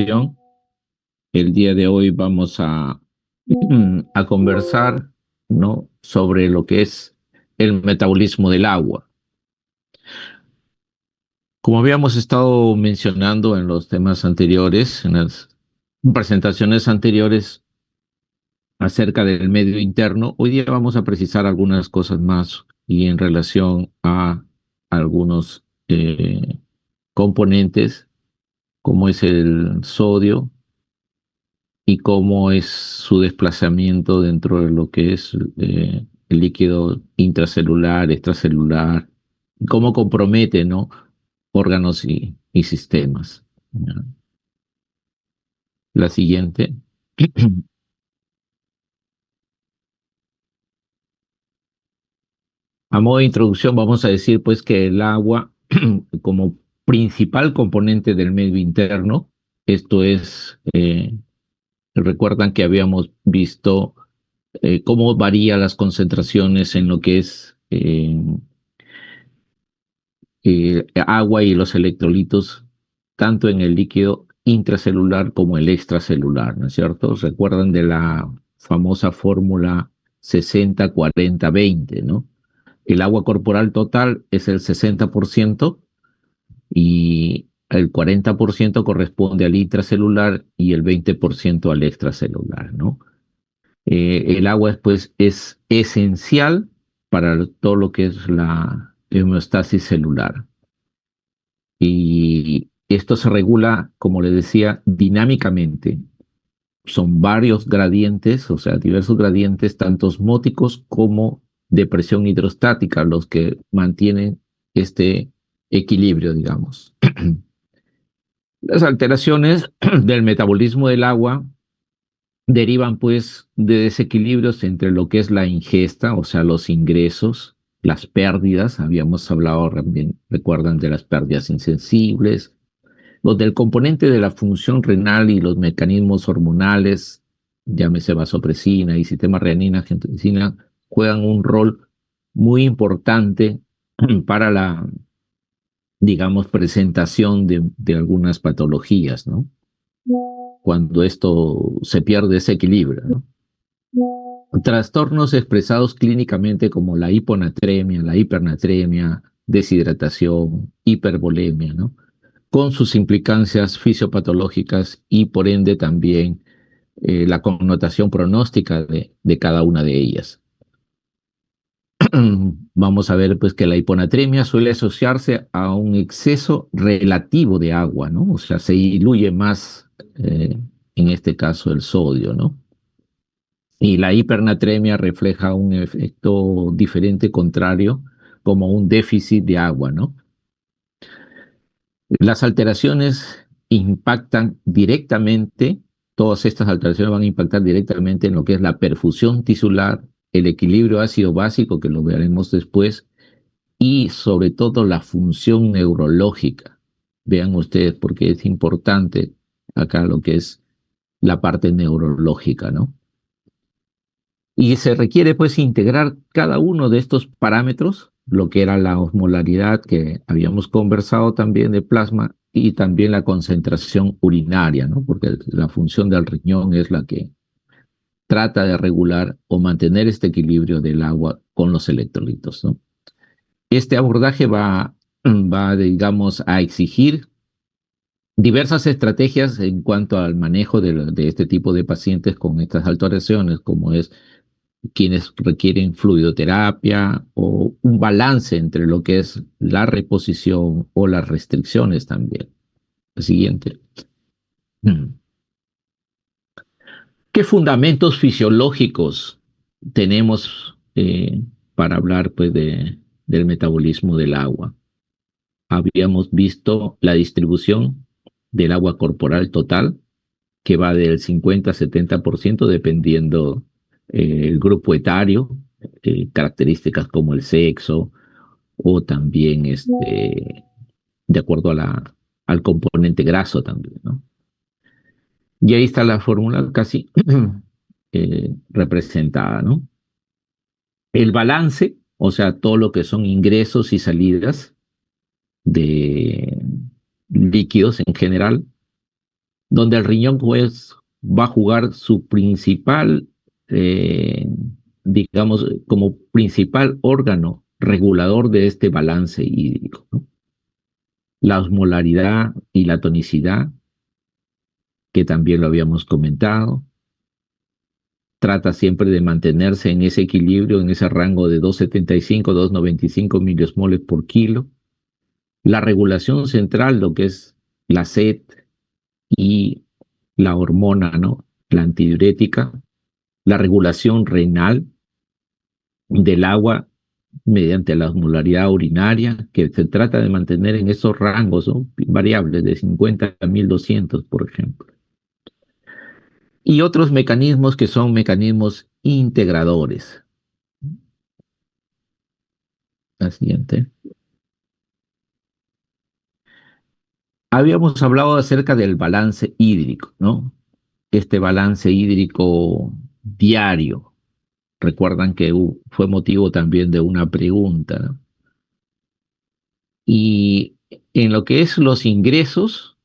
presentación. El día de hoy vamos a conversar, ¿no?, sobre lo que es el metabolismo del agua. Como habíamos estado mencionando en los temas anteriores, en las presentaciones anteriores acerca del medio interno, hoy día vamos a precisar algunas cosas más y en relación a algunos componentes, como es el sodio y cómo es su desplazamiento dentro de lo que es el líquido intracelular, extracelular, cómo compromete, ¿no?, órganos y sistemas. ¿Ya? La siguiente. A modo de introducción vamos a decir pues que el agua como principal componente del medio interno, esto es, recuerdan que habíamos visto cómo varían las concentraciones en lo que es agua y los electrolitos, tanto en el líquido intracelular como el extracelular, ¿no es cierto? Recuerdan de la famosa fórmula 60-40-20, ¿no? El agua corporal total es el 60% y el 40% corresponde al intracelular y el 20% al extracelular, ¿no? El agua pues, es esencial para todo lo que es la homeostasis celular. Y esto se regula, como le decía, dinámicamente. Son varios gradientes, o sea, diversos gradientes, tanto osmóticos como de presión hidrostática, los que mantienen este equilibrio, digamos. Las alteraciones del metabolismo del agua derivan pues de desequilibrios entre lo que es la ingesta, o sea, los ingresos, las pérdidas, habíamos hablado también, recuerdan, de las pérdidas insensibles, los del componente de la función renal y los mecanismos hormonales, llámese vasopresina y sistema renina-angiotensina, juegan un rol muy importante para la, digamos, presentación de algunas patologías, ¿no? Cuando esto se pierde ese equilibrio, ¿no? Trastornos expresados clínicamente como la hiponatremia, la hipernatremia, deshidratación, hipervolemia, ¿no?, con sus implicancias fisiopatológicas y por ende también la connotación pronóstica de cada una de ellas. Vamos a ver pues que la hiponatremia suele asociarse a un exceso relativo de agua, ¿no? O sea, se diluye más, en este caso, el sodio, ¿no? Y la hipernatremia refleja un efecto diferente, contrario, como un déficit de agua, ¿no? Las alteraciones impactan directamente, todas estas alteraciones van a impactar directamente en lo que es la perfusión tisular, el equilibrio ácido-básico, que lo veremos después, y sobre todo la función neurológica. Vean ustedes, porque es importante acá lo que es la parte neurológica, ¿no? Y se requiere pues integrar cada uno de estos parámetros, lo que era la osmolaridad que habíamos conversado también de plasma y también la concentración urinaria, ¿no? Porque la función del riñón es la que trata de regular o mantener este equilibrio del agua con los electrolitos, ¿no? Este abordaje va, digamos, a exigir diversas estrategias en cuanto al manejo de este tipo de pacientes con estas alteraciones, como es quienes requieren fluidoterapia o un balance entre lo que es la reposición o las restricciones también. El siguiente. ¿Qué fundamentos fisiológicos tenemos para hablar pues, del metabolismo del agua? Habíamos visto la distribución del agua corporal total, que va del 50 a 70% dependiendo el grupo etario, características como el sexo o también de acuerdo al componente graso también, ¿no? Y ahí está la fórmula casi representada, ¿no? El balance, o sea, todo lo que son ingresos y salidas de líquidos en general, donde el riñón pues va a jugar su principal, eh, digamos, como principal órgano regulador de este balance hídrico, ¿no? La osmolaridad y la tonicidad, que también lo habíamos comentado, trata siempre de mantenerse en ese equilibrio, en ese rango de 2,75, 2,95 miliosmoles por kilo. La regulación central, lo que es la sed y la hormona, ¿no? La antidiurética, la regulación renal del agua mediante la osmolaridad urinaria, que se trata de mantener en esos rangos, ¿no? Variables de 50 a 1200, por ejemplo. Y otros mecanismos que son mecanismos integradores. La siguiente. Habíamos hablado acerca del balance hídrico, ¿no? Este balance hídrico diario. Recuerdan que fue motivo también de una pregunta, ¿no? Y en lo que es los ingresos,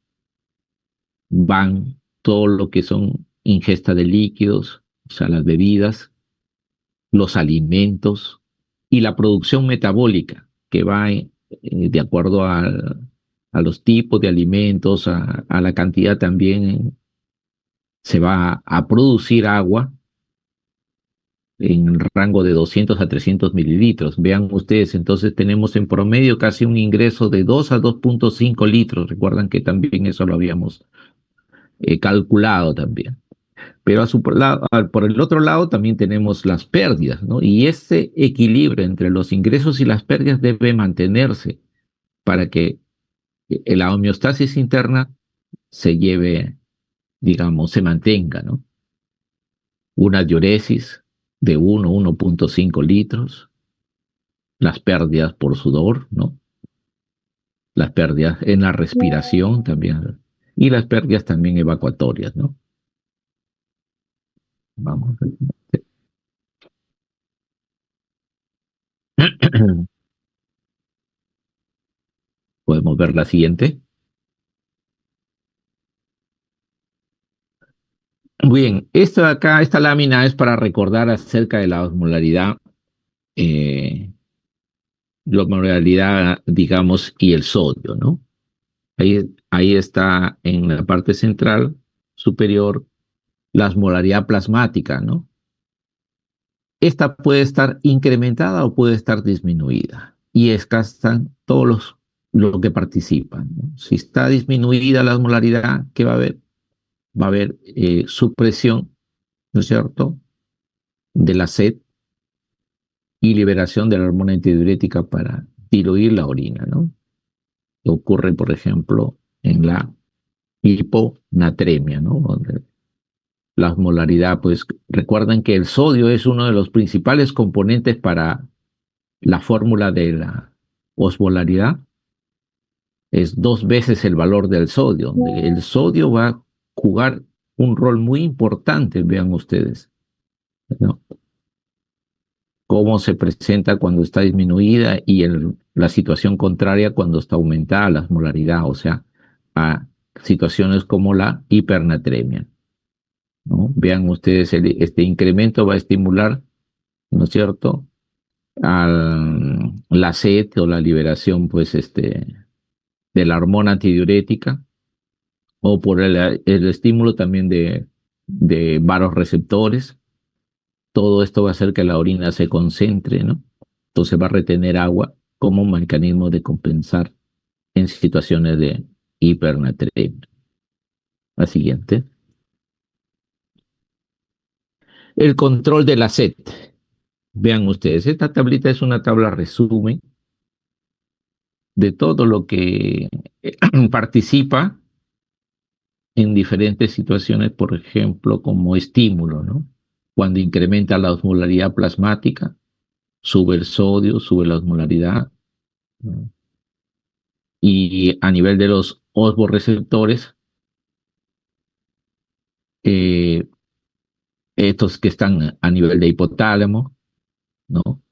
van todo lo que son ingesta de líquidos, o sea, las bebidas, los alimentos y la producción metabólica, que va de acuerdo a los tipos de alimentos, a la cantidad también se va a producir agua en el rango de 200 a 300 mililitros. Vean ustedes, entonces tenemos en promedio casi un ingreso de 2 a 2,5 litros. Recuerdan que también eso lo habíamos calculado también. Pero por el otro lado también tenemos las pérdidas, ¿no? Y ese equilibrio entre los ingresos y las pérdidas debe mantenerse para que la homeostasis interna se lleve, digamos, se mantenga, ¿no? Una diuresis de 1,5 litros, las pérdidas por sudor, ¿no? Las pérdidas en la respiración también, y las pérdidas también evacuatorias, ¿no? Vamos. Podemos ver la siguiente. Bien, esto de acá, esta lámina es para recordar acerca de la osmolaridad, digamos, y el sodio, ¿no? Ahí está en la parte central superior la osmolaridad plasmática, ¿no? Esta puede estar incrementada o puede estar disminuida. Y están todos los que participan, ¿no? Si está disminuida la osmolaridad, ¿qué va a haber? Va a haber supresión, ¿no es cierto?, de la sed y liberación de la hormona antidiurética para diluir la orina, ¿no? Que ocurre, por ejemplo, en la hiponatremia, ¿no? Donde la osmolaridad, pues recuerden que el sodio es uno de los principales componentes para la fórmula de la osmolaridad, es 2 veces el valor del sodio, donde el sodio va a jugar un rol muy importante, vean ustedes, ¿no? Cómo se presenta cuando está disminuida y la situación contraria cuando está aumentada la osmolaridad, o sea, a situaciones como la hipernatremia, ¿no? Vean ustedes, este incremento va a estimular, ¿no es cierto?, la sed o la liberación, pues, de la hormona antidiurética, o por el estímulo también de vasoreceptores. Todo esto va a hacer que la orina se concentre, ¿no? Entonces va a retener agua como un mecanismo de compensar en situaciones de hipernatremia. La siguiente. El control de la sed. Vean ustedes, esta tablita es una tabla resumen de todo lo que participa en diferentes situaciones, por ejemplo, como estímulo, ¿no? Cuando incrementa la osmolaridad plasmática, sube el sodio, sube la osmolaridad, ¿no? Y a nivel de los osmoreceptores, eh, estos que están a nivel de hipotálamo, ¿no?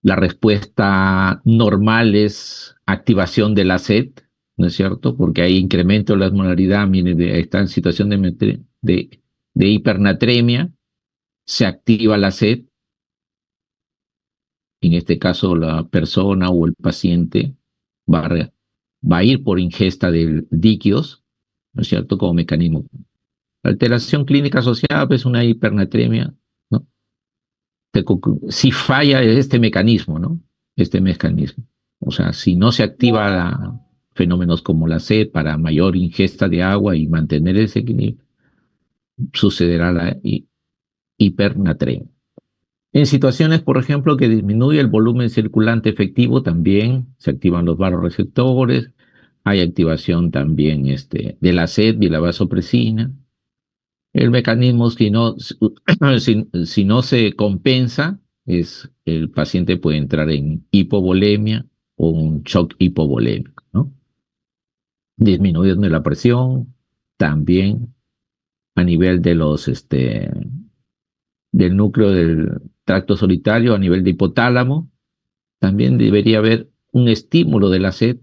La respuesta normal es activación de la sed, ¿no es cierto? Porque hay incremento de la osmolaridad, mire, está en situación de hipernatremia, se activa la sed, en este caso la persona o el paciente va a, va a ir por ingesta de líquidos, ¿no es cierto?, como mecanismo. La alteración clínica asociada es una hipernatremia, ¿no? Si falla este mecanismo, ¿no? Este mecanismo. O sea, si no se activa fenómenos como la sed para mayor ingesta de agua y mantener ese equilibrio, sucederá la hipernatremia. En situaciones, por ejemplo, que disminuye el volumen circulante efectivo, también se activan los vasoreceptores, hay activación también de la sed y la vasopresina. El mecanismo, si no se compensa, el paciente puede entrar en hipovolemia o un shock hipovolémico, ¿no? Disminuyendo la presión, también a nivel del núcleo del tracto solitario, a nivel de hipotálamo, también debería haber un estímulo de la sed.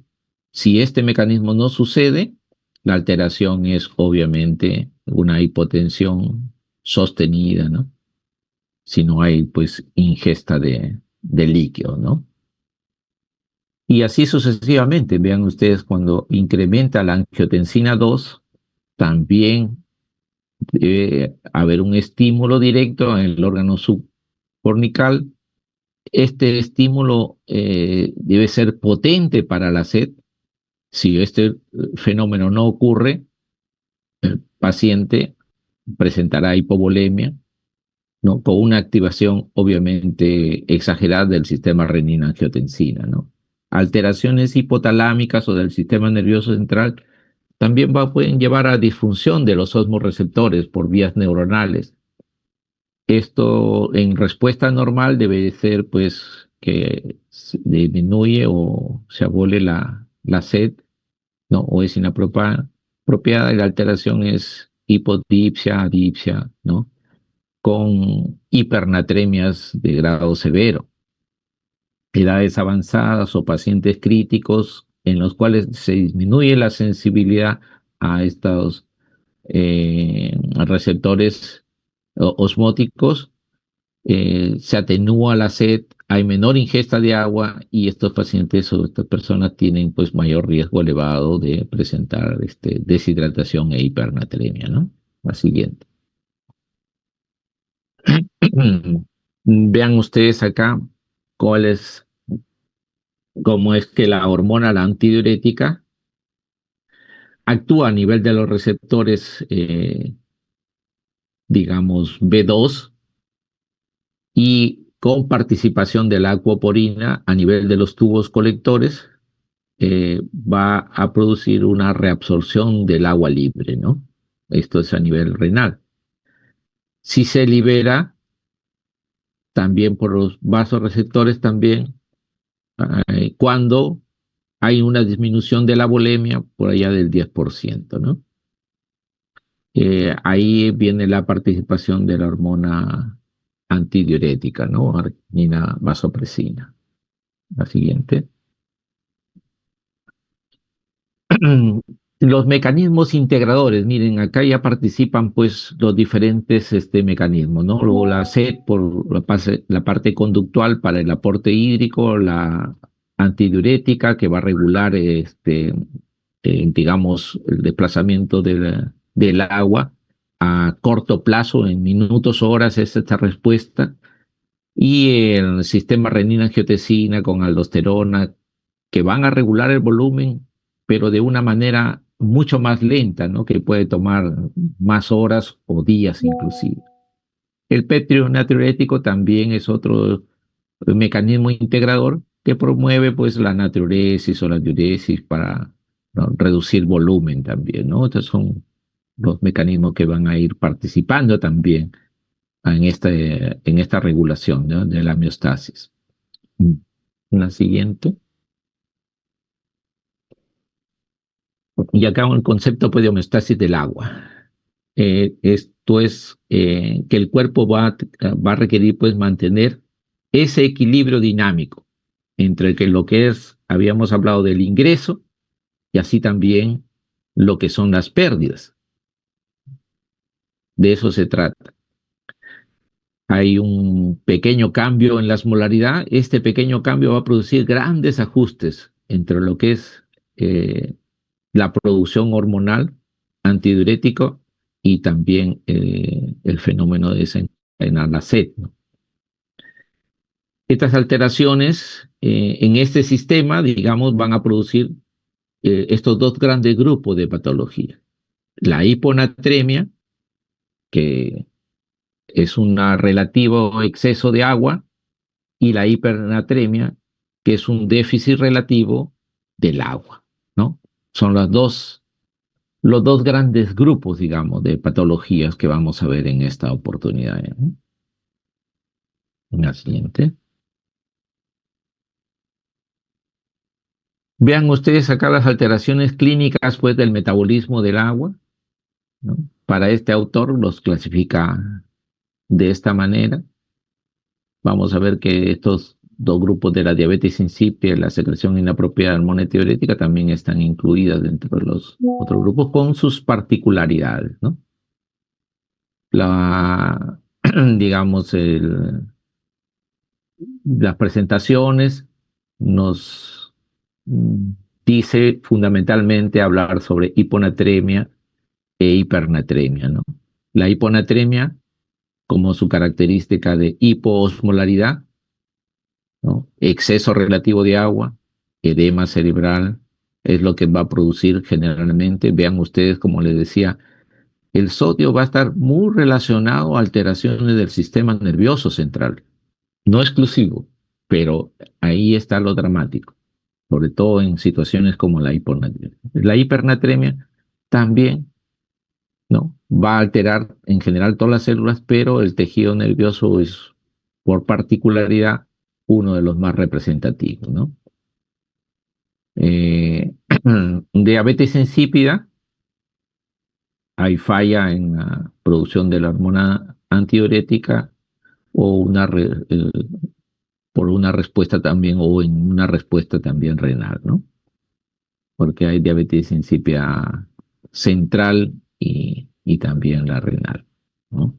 Si este mecanismo no sucede, la alteración es obviamente una hipotensión sostenida, ¿no? Si no hay, pues, ingesta de líquido, ¿no? Y así sucesivamente. Vean ustedes, cuando incrementa la angiotensina 2, también debe haber un estímulo directo en el órgano subcornical. Este estímulo debe ser potente para la sed. Si este fenómeno no ocurre, el paciente presentará hipovolemia, ¿no? Con una activación obviamente exagerada del sistema renina-angiotensina, ¿no? Alteraciones hipotalámicas o del sistema nervioso central también pueden llevar a disfunción de los osmoreceptores por vías neuronales. Esto en respuesta normal debe ser, pues, que disminuye o se abole la sed, ¿no? O es inapropiada, y la alteración es hipodipsia, adipsia, ¿no? Con hipernatremias de grado severo, edades avanzadas o pacientes críticos en los cuales se disminuye la sensibilidad a estos receptores osmóticos, se atenúa la sed, hay menor ingesta de agua y estos pacientes o estas personas tienen, pues, mayor riesgo elevado de presentar deshidratación e hipernatremia, ¿no? La siguiente. Vean ustedes acá cuál es, cómo es que la hormona, la antidiurética, actúa a nivel de los receptores, digamos, B2, y con participación de la acuoporina a nivel de los tubos colectores, va a producir una reabsorción del agua libre, ¿no? Esto es a nivel renal. Si se libera también por los vasoreceptores también, cuando hay una disminución de la volemia por allá del 10%, ¿no? Ahí viene la participación de la hormona antidiurética, ¿no? Arginina vasopresina. La siguiente. Los mecanismos integradores, miren, acá ya participan, pues, los diferentes mecanismos, ¿no? Luego la sed por la parte conductual para el aporte hídrico, la antidiurética que va a regular, digamos, el desplazamiento del agua a corto plazo, en minutos, horas, es esta respuesta. Y el sistema renina-angiotensina con aldosterona, que van a regular el volumen, pero de una manera mucho más lenta, ¿no? Que puede tomar más horas o días inclusive. El petrio natriurético también es otro mecanismo integrador que promueve, pues, la natriuresis o la diuresis para, ¿no?, reducir volumen también, ¿no? Estos son los mecanismos que van a ir participando también en esta regulación, ¿no?, de la homeostasis. La siguiente. Y acá el concepto, pues, de homeostasis del agua. Esto es que el cuerpo va a requerir, pues, mantener ese equilibrio dinámico entre lo que habíamos hablado del ingreso y así también lo que son las pérdidas. De eso se trata. Hay un pequeño cambio en la osmolaridad. Este pequeño cambio va a producir grandes ajustes entre lo que es la producción hormonal, antidiurético y también el fenómeno de desencadenar la sed, ¿no? Estas alteraciones en este sistema, digamos, van a producir estos dos grandes grupos de patología. La hiponatremia, que es un relativo exceso de agua, y la hipernatremia, que es un déficit relativo del agua, ¿no? Son los dos grandes grupos, digamos, de patologías que vamos a ver en esta oportunidad, ¿no? En la siguiente. Vean ustedes acá las alteraciones clínicas, pues, del metabolismo del agua, ¿no? Para este autor los clasifica de esta manera. Vamos a ver que estos dos grupos de la diabetes insípida y la secreción inapropiada de hormona tiroides también están incluidas dentro de los otros grupos con sus particularidades, ¿no? La, digamos, las presentaciones nos dice fundamentalmente hablar sobre hiponatremia e hipernatremia, ¿no? La hiponatremia, como su característica de hipoosmolaridad, ¿no? Exceso relativo de agua, edema cerebral, es lo que va a producir generalmente. Vean ustedes, como les decía, el sodio va a estar muy relacionado a alteraciones del sistema nervioso central. No exclusivo, pero ahí está lo dramático, sobre todo en situaciones como la hiponatremia. La hipernatremia también, ¿no? Va a alterar en general todas las células, pero el tejido nervioso es, por particularidad, uno de los más representativos, ¿no? Eh, diabetes insípida, hay falla en la producción de la hormona antidiurética o por una respuesta también, o en una respuesta también renal, ¿no? Porque hay diabetes insípida central y también la renal, ¿no?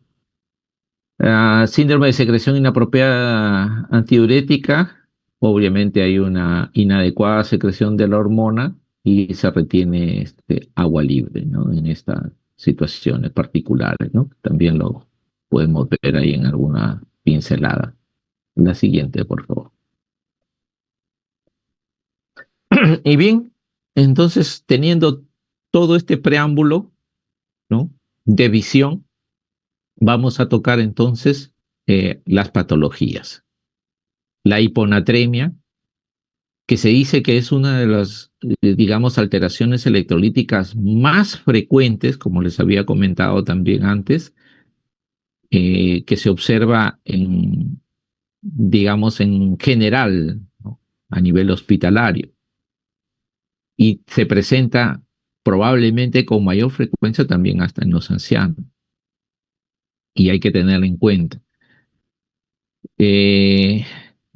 Síndrome de secreción inapropiada antidiurética, obviamente hay una inadecuada secreción de la hormona y se retiene agua libre, ¿no? En estas situaciones particulares, ¿no? También lo podemos ver ahí en alguna pincelada. La siguiente, por favor. Y bien, entonces, teniendo todo este preámbulo, ¿no? De visión, vamos a tocar entonces las patologías. La hiponatremia, que se dice que es una de las, digamos, alteraciones electrolíticas más frecuentes, como les había comentado también antes, que se observa en, digamos, en general, ¿no? A nivel hospitalario. Y se presenta probablemente con mayor frecuencia también hasta en los ancianos. Y hay que tenerlo en cuenta. Eh,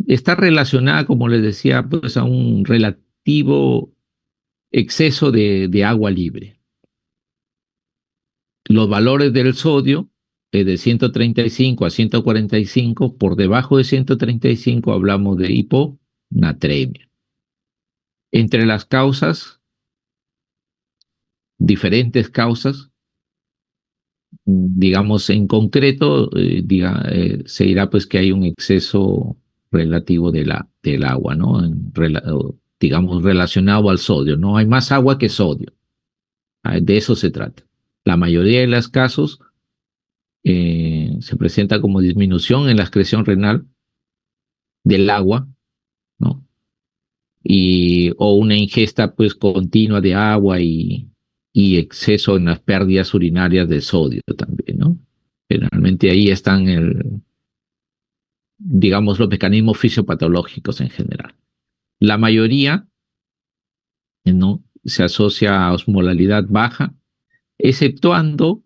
Está relacionada, como les decía, pues a un relativo exceso de agua libre. Los valores del sodio de 135 a 145, por debajo de 135 hablamos de hiponatremia. Entre las causas, diferentes causas, digamos en concreto, se dirá pues que hay un exceso relativo del agua, ¿no? Digamos relacionado al sodio, ¿no? Hay más agua que sodio. De eso se trata. La mayoría de los casos se presenta como disminución en la excreción renal del agua, ¿no? O una ingesta pues continua de agua y exceso en las pérdidas urinarias de sodio también, ¿no? Generalmente ahí están digamos, los mecanismos fisiopatológicos en general. La mayoría, ¿no? Se asocia a osmolalidad baja, exceptuando,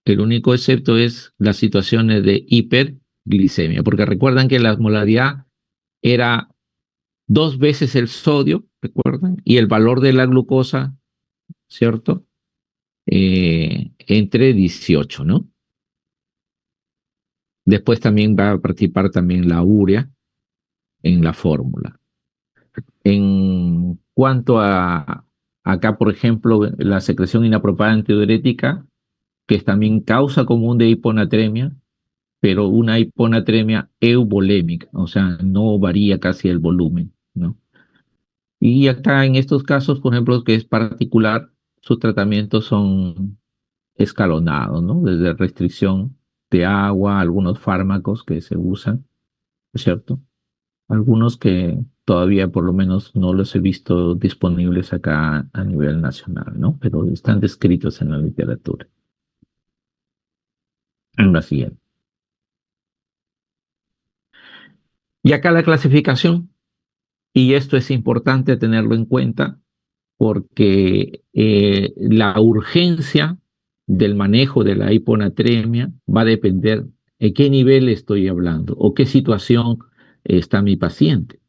el único excepto es las situaciones de hiperglicemia, porque recuerdan que la osmolalidad era 2 veces el sodio ¿recuerdan? Y el valor de la glucosa, ¿cierto? Entre 18, ¿no? Después también va a participar también la urea en la fórmula. En cuanto a acá, por ejemplo, la secreción inapropiada antidiurética, que es también causa común de hiponatremia, pero una hiponatremia euvolémica, o sea, no varía casi el volumen, ¿no? Y acá en estos casos, por ejemplo, que es particular, sus tratamientos son escalonados, ¿no? Desde restricción de agua, algunos fármacos que se usan, ¿cierto? Algunos que todavía por lo menos no los he visto disponibles acá a nivel nacional, ¿no? Pero están descritos en la literatura. En la siguiente. Y acá la clasificación, y esto es importante tenerlo en cuenta porque la urgencia del manejo de la hiponatremia va a depender de qué nivel estoy hablando o qué situación está mi paciente,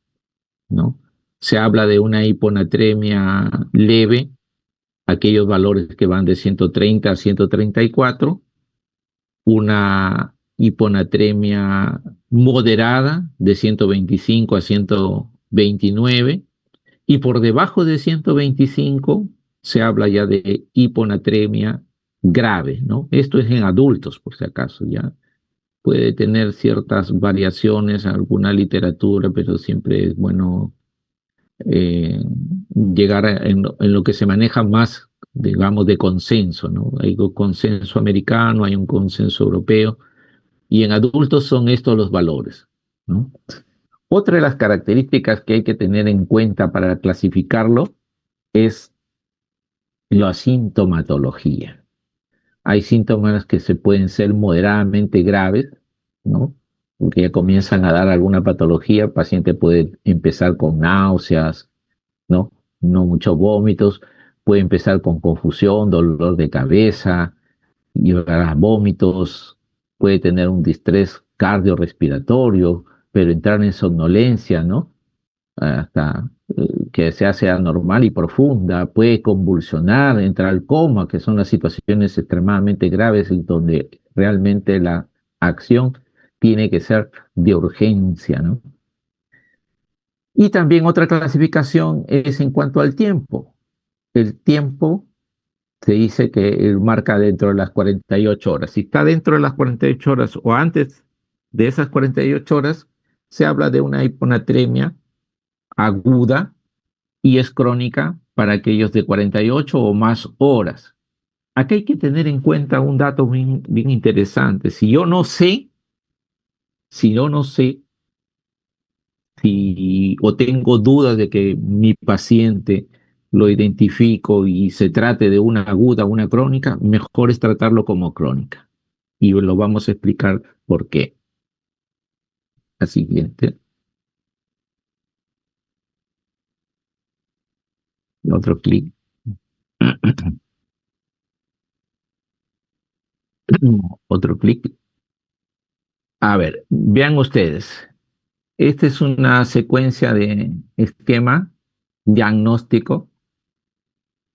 ¿no? Se habla de una hiponatremia leve, aquellos valores que van de 130 a 134, una hiponatremia moderada de 125 a 129, y por debajo de 125 se habla ya de hiponatremia grave, ¿no? Esto es en adultos, por si acaso, ya puede tener ciertas variaciones en alguna literatura, pero siempre es bueno eh, llegar en lo que se maneja más, digamos, de consenso, ¿no? Hay un consenso americano, hay un consenso europeo, y en adultos son estos los valores, ¿no? Otra de las características que hay que tener en cuenta para clasificarlo es la sintomatología. Hay síntomas que se pueden ser moderadamente graves, ¿no? Porque ya comienzan a dar alguna patología, el paciente puede empezar con náuseas, ¿no? No muchos vómitos, puede empezar con confusión, dolor de cabeza, y vómitos, puede tener un distrés cardiorrespiratorio, pero entrar en somnolencia, ¿no? Hasta que se hace anormal y profunda, puede convulsionar, entrar al coma, que son las situaciones extremadamente graves y donde realmente la acción tiene que ser de urgencia, ¿no? Y también otra clasificación es en cuanto al tiempo. El tiempo se dice que marca dentro de las 48 horas. Si está dentro de las 48 horas o antes de esas 48 horas, se habla de una hiponatremia aguda y es crónica para aquellos de 48 o más horas. Aquí hay que tener en cuenta un dato bien, bien interesante. Si yo no sé si o tengo dudas de que mi paciente lo identifico y se trate de una aguda o una crónica, mejor es tratarlo como crónica. Y lo vamos a explicar por qué. La siguiente, otro clic. Otro clic. A ver, vean ustedes. Esta es una secuencia de esquema diagnóstico,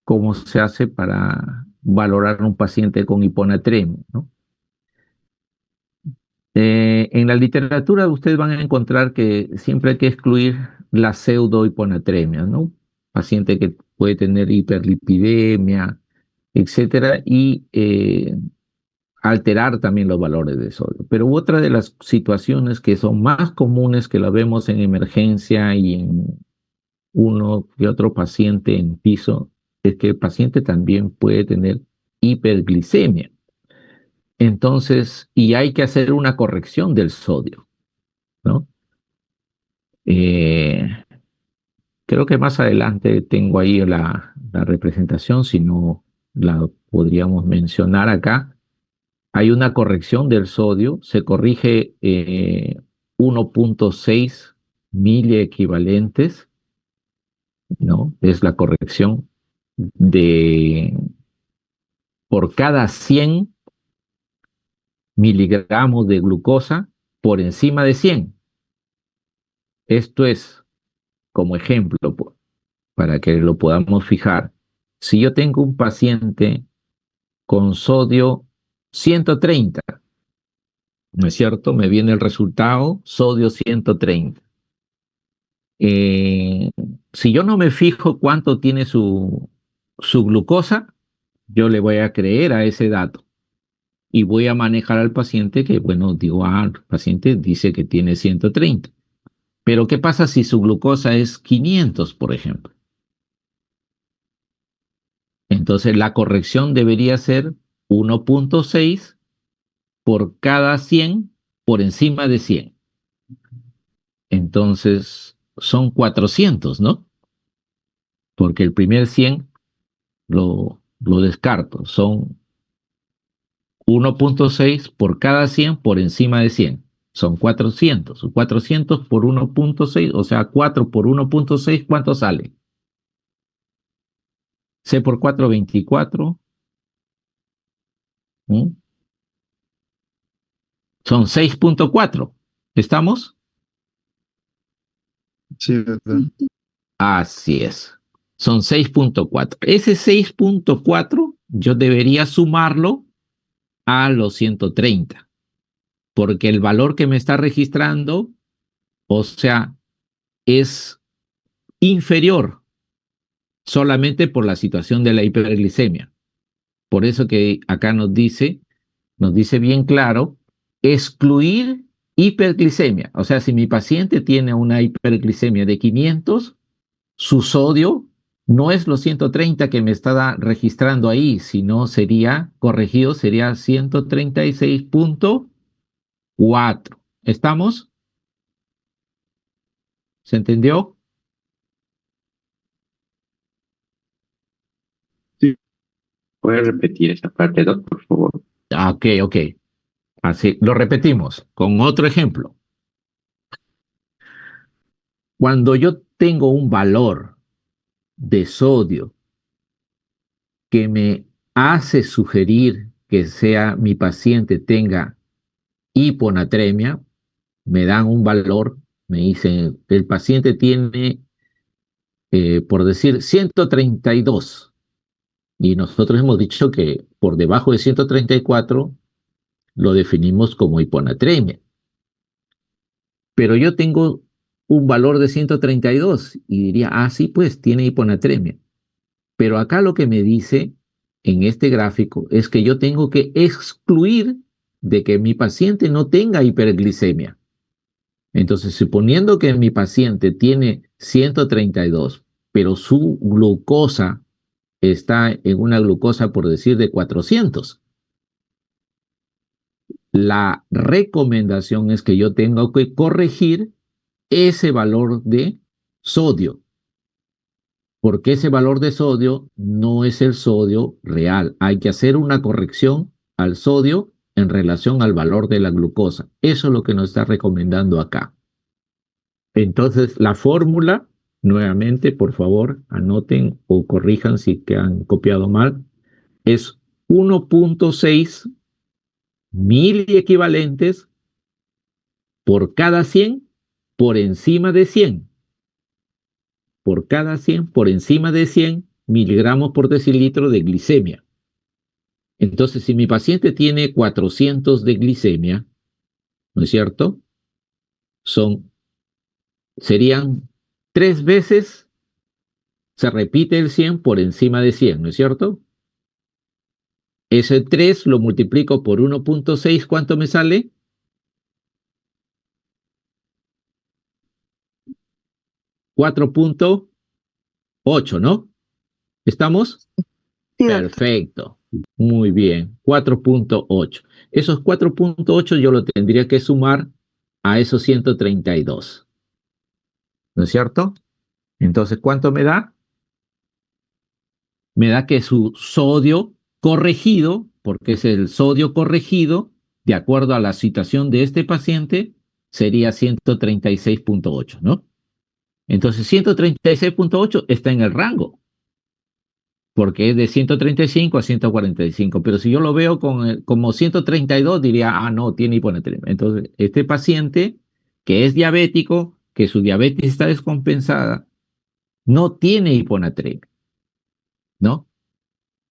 cómo se hace para valorar a un paciente con hiponatremia, ¿no? En la literatura ustedes van a encontrar que siempre hay que excluir la pseudohiponatremia, ¿no? Paciente que puede tener hiperlipidemia, etcétera, y alterar también los valores de sodio. Pero otra de las situaciones que son más comunes que la vemos en emergencia y en uno que otro paciente en piso es que el paciente también puede tener hiperglicemia. Entonces, y hay que hacer una corrección del sodio, ¿no? Eh, Creo que más adelante tengo ahí la representación, si no la podríamos mencionar acá. Hay una corrección del sodio, se corrige 1.6 miliequivalentes, ¿no? Es la corrección de por cada 100 miligramos de glucosa por encima de 100. Esto es, como ejemplo, para que lo podamos fijar. Si yo tengo un paciente con sodio 130, ¿no es cierto? Me viene el resultado, sodio 130. Eh, si yo no me fijo cuánto tiene su glucosa, yo le voy a creer a ese dato y voy a manejar al paciente que, bueno, digo, el paciente dice que tiene 130. Pero ¿qué pasa si su glucosa es 500, por ejemplo? Entonces la corrección debería ser 1.6 por cada 100 por encima de 100. Entonces son 400, ¿no? Porque el primer 100 lo descarto. Son 1.6 por cada 100 por encima de 100. Son 400. 400 por 1.6, o sea, 4 por 1.6, ¿cuánto sale? C por 4, 24. ¿Mm? Son 6.4. ¿Estamos? Sí, ¿verdad? Así es. Son 6.4. Ese 6.4 yo debería sumarlo a los 130, porque el valor que me está registrando, o sea, es inferior solamente por la situación de la hiperglicemia. Por eso que acá nos dice bien claro, excluir hiperglicemia. O sea, si mi paciente tiene una hiperglicemia de 500, su sodio no es los 130 que me está registrando ahí, sino sería corregido, sería 136.4. ¿Estamos? ¿Se entendió? Sí. ¿Puede repetir esa parte, Doc, por favor? Ok, ok. Así, lo repetimos con otro ejemplo. Cuando yo tengo un valor de sodio que me hace sugerir que sea mi paciente tenga hiponatremia, me dan un valor, me dicen, el paciente tiene, por decir, 132, y nosotros hemos dicho que por debajo de 134 lo definimos como hiponatremia. Pero yo tengo un valor de 132 y diría, ah, sí, pues tiene hiponatremia. Pero acá lo que me dice en este gráfico es que yo tengo que excluir de que mi paciente no tenga hiperglicemia. Entonces, suponiendo que mi paciente tiene 132, pero su glucosa está en una glucosa, por decir, de 400, la recomendación es que yo tengo que corregir ese valor de sodio, porque ese valor de sodio no es el sodio real. Hay que hacer una corrección al sodio en relación al valor de la glucosa. Eso es lo que nos está recomendando acá. Entonces, la fórmula, nuevamente, por favor, anoten o corrijan si que han copiado mal, es 1.6 miliequivalentes por cada 100 por encima de 100. Por cada 100 por encima de 100 miligramos por decilitro de glicemia. Entonces, si mi paciente tiene 400 de glicemia, ¿no es cierto? Serían 3 veces, se repite el 100 por encima de 100, ¿no es cierto? Ese 3 lo multiplico por 1.6, ¿cuánto me sale? 4.8, ¿no? ¿Estamos? Sí, doctor. Perfecto. Muy bien. 4.8. Esos 4.8 yo lo tendría que sumar a esos 132. ¿No es cierto? Entonces, ¿cuánto me da? Me da que su sodio corregido, porque es el sodio corregido, de acuerdo a la situación de este paciente, sería 136.8, ¿no? Entonces, 136.8 está en el rango, porque es de 135 a 145, pero si yo lo veo como 132, diría, ah, no, tiene hiponatremia. Entonces, este paciente que es diabético, que su diabetes está descompensada, no tiene hiponatremia, ¿no?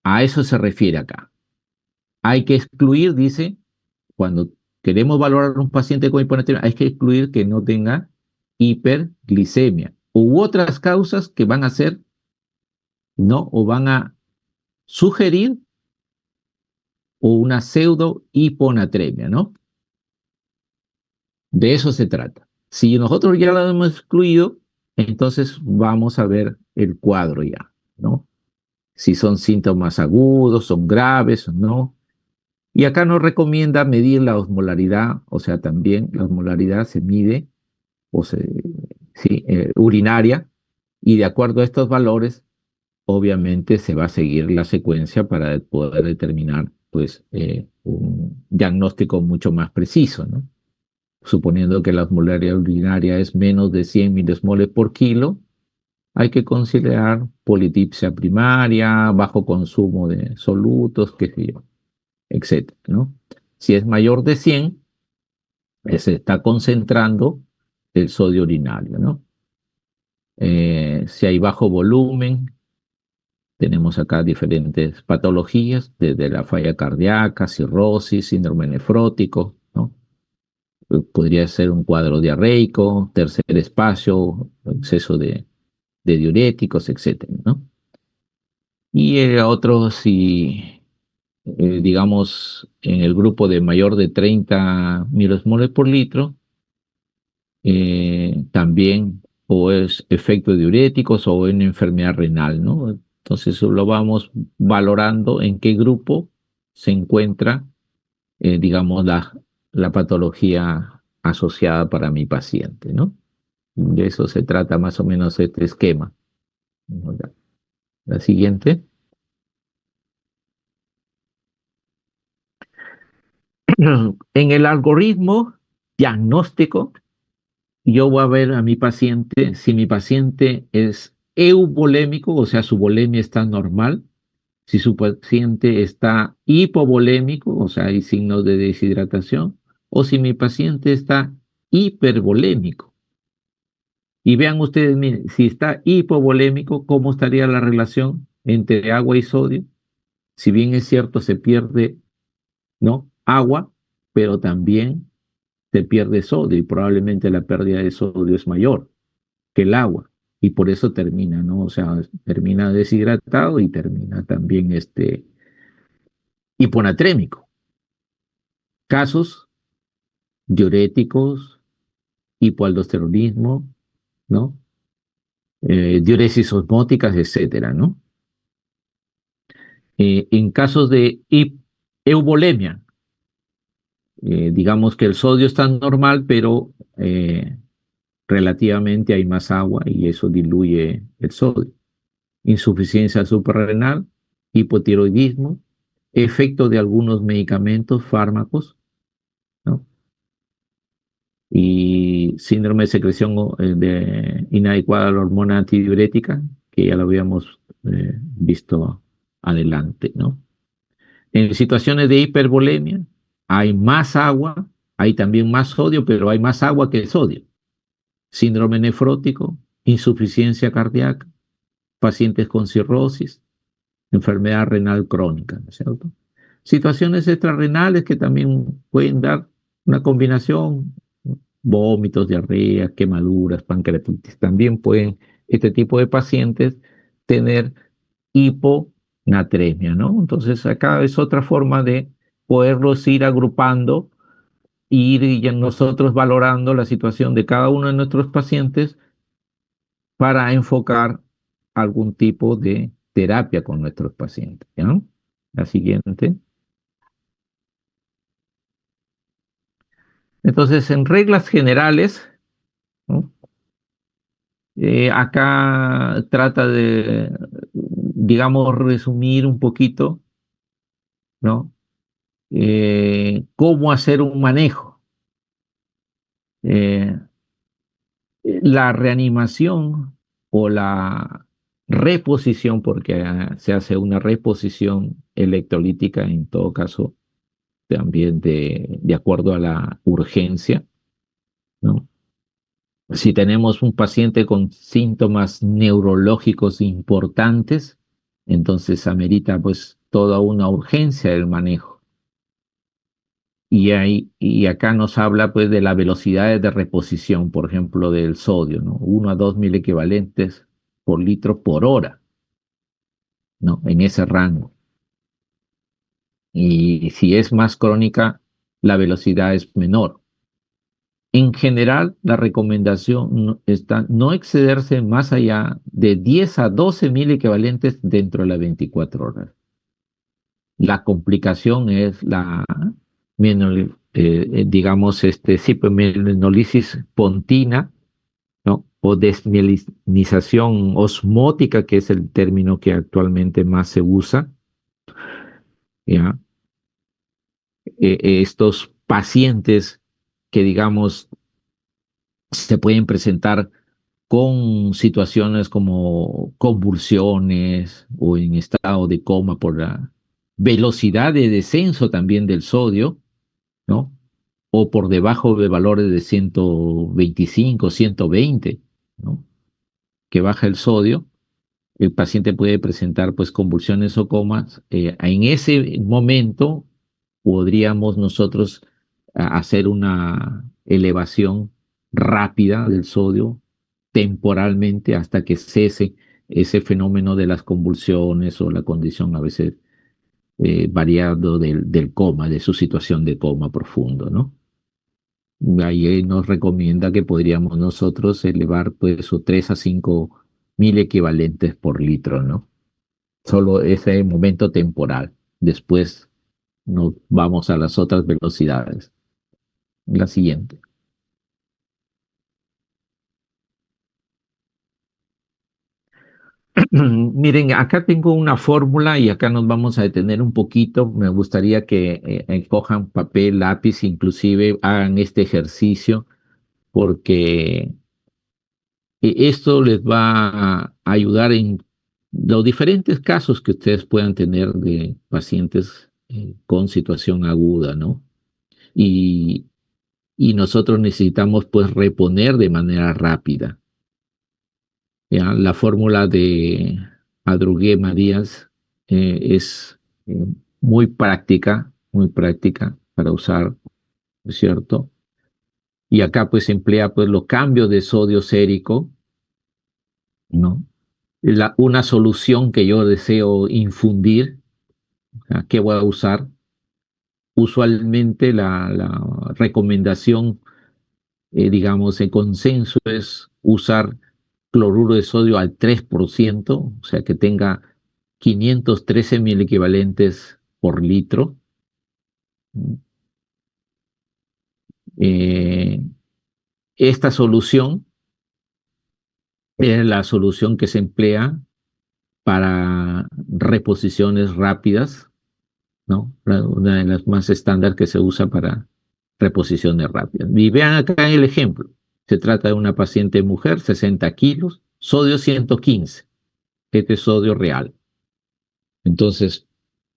A eso se refiere acá. Hay que excluir, dice, cuando queremos valorar a un paciente con hiponatremia, hay que excluir que no tenga hiperglicemia u otras causas que van a ser, ¿no? O van a sugerir o una pseudo hiponatremia, ¿no? De eso se trata. Si nosotros ya lo hemos excluido, entonces vamos a ver el cuadro ya, ¿no? Si son síntomas agudos, son graves o no. Y acá nos recomienda medir la osmolaridad, o sea, también la osmolaridad se mide o sí, urinaria, y de acuerdo a estos valores, obviamente se va a seguir la secuencia para poder determinar pues, un diagnóstico mucho más preciso, ¿no? Suponiendo que la osmolaridad urinaria es menos de 100 milismoles por kilo, hay que considerar polidipsia primaria, bajo consumo de solutos, qué sé yo, etcétera, ¿no? Si es mayor de 100, se está concentrando el sodio urinario, ¿no? Si hay bajo volumen, tenemos acá diferentes patologías, desde la falla cardíaca, cirrosis, síndrome nefrótico, ¿no? Podría ser un cuadro diarreico, tercer espacio, exceso de diuréticos, etcétera, ¿no? Y otros, si digamos, en el grupo de mayor de 30 milosmoles por litro, también o es efecto diuréticos o una enfermedad renal, ¿no? Entonces lo vamos valorando en qué grupo se encuentra, digamos, la patología asociada para mi paciente, ¿no? De eso se trata más o menos este esquema. La siguiente. En el algoritmo diagnóstico, yo voy a ver a mi paciente, si mi paciente es eubolémico, o sea, su bolemia está normal, si su paciente está hipovolémico, o sea, hay signos de deshidratación, o si mi paciente está hipervolémico. Y vean ustedes, miren, si está hipovolémico, ¿cómo estaría la relación entre agua y sodio? Si bien es cierto, se pierde, ¿no? Agua, pero también se pierde sodio y probablemente la pérdida de sodio es mayor que el agua y por eso termina, ¿no? O sea, termina deshidratado y termina también hiponatrémico. Casos diuréticos, hipoaldosteronismo, ¿no? Diuresis osmóticas, etcétera, ¿no? En casos de eubolemia, digamos que el sodio está normal, pero relativamente hay más agua y eso diluye el sodio. Insuficiencia suprarrenal, hipotiroidismo, efecto de algunos medicamentos, fármacos, ¿no? Y síndrome de secreción inadecuada de la hormona antidiurética, que ya lo habíamos visto adelante, ¿no? En situaciones de hipervolemia hay más agua, hay también más sodio, pero hay más agua que sodio. Síndrome nefrótico, insuficiencia cardíaca, pacientes con cirrosis, enfermedad renal crónica, ¿no es cierto? Situaciones extrarrenales que también pueden dar una combinación, ¿no? Vómitos, diarrea, quemaduras, pancreatitis. También pueden este tipo de pacientes tener hiponatremia, ¿no? Entonces acá es otra forma de poderlos ir agrupando y ir ya nosotros valorando la situación de cada uno de nuestros pacientes para enfocar algún tipo de terapia con nuestros pacientes, ¿ya? La siguiente. Entonces, en reglas generales, ¿no? Acá trata de, digamos, resumir un poquito, ¿no? Cómo hacer un manejo. Eh, la reanimación o la reposición, porque se hace una reposición electrolítica en todo caso, también de acuerdo a la urgencia, ¿no? Si tenemos un paciente con síntomas neurológicos importantes, entonces amerita pues toda una urgencia del manejo. Y acá nos habla pues de las velocidades de reposición, por ejemplo, del sodio, ¿no? 1 a 2 mil equivalentes por litro por hora, ¿no? En ese rango. Y si es más crónica, la velocidad es menor. En general, la recomendación está no excederse más allá de 10 a 12 mil equivalentes dentro de las 24 horas. La complicación es la, digamos, cipromielinitis pontina, ¿no? O desmielinización osmótica, que es el término que actualmente más se usa, ¿ya? Estos pacientes que, digamos, se pueden presentar con situaciones como convulsiones o en estado de coma por la velocidad de descenso también del sodio, ¿no? O por debajo de valores de 125, 120, ¿no? Que baja el sodio, el paciente puede presentar pues convulsiones o comas. En ese momento podríamos nosotros hacer una elevación rápida del sodio temporalmente hasta que cese ese fenómeno de las convulsiones o la condición a veces variando del coma, de su situación de coma profundo, ¿no? Ahí nos recomienda que podríamos nosotros elevar pues o 3 a 5 mil equivalentes por litro, ¿no? Solo ese momento temporal. Después nos vamos a las otras velocidades. La siguiente. Miren, acá tengo una fórmula y acá nos vamos a detener un poquito. Me gustaría que cojan papel, lápiz, inclusive hagan este ejercicio, porque esto les va a ayudar en los diferentes casos que ustedes puedan tener de pacientes con situación aguda, ¿no? Y, y nosotros necesitamos pues reponer de manera rápida. ¿Ya? La fórmula de Adrugué Marías es eh, muy práctica para usar, ¿no es cierto? Y acá pues emplea pues los cambios de sodio sérico, ¿no? Una solución que yo deseo infundir, ¿qué voy a usar? Usualmente la recomendación, digamos, en consenso es usar cloruro de sodio al 3%, o sea, que tenga 513 mil equivalentes por litro. Eh, esta solución es la solución que se emplea para reposiciones rápidas, ¿no? Una de las más estándar que se usa para reposiciones rápidas. Y vean acá el ejemplo. Se trata de una paciente mujer, 60 kilos, sodio 115. Este es sodio real. Entonces,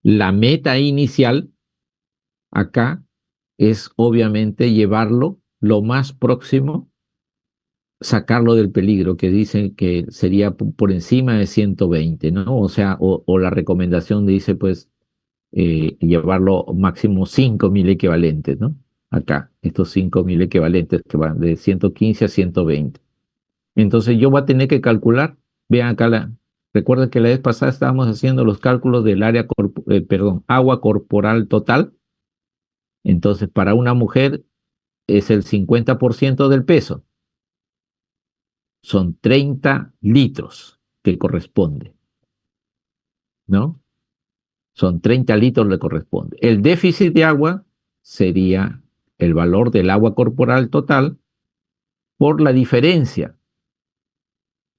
la meta inicial acá es obviamente llevarlo lo más próximo, sacarlo del peligro, que dicen que sería por encima de 120, ¿no? O sea, o la recomendación dice pues llevarlo máximo 5.000 equivalentes, ¿no? Acá, estos 5.000 equivalentes que van de 115 a 120. Entonces yo voy a tener que calcular, vean acá recuerden que la vez pasada estábamos haciendo los cálculos del agua corporal total. Entonces para una mujer es el 50% del peso, son 30 litros que corresponde, ¿no? Son 30 litros le corresponde. El déficit de agua sería el valor del agua corporal total por la diferencia,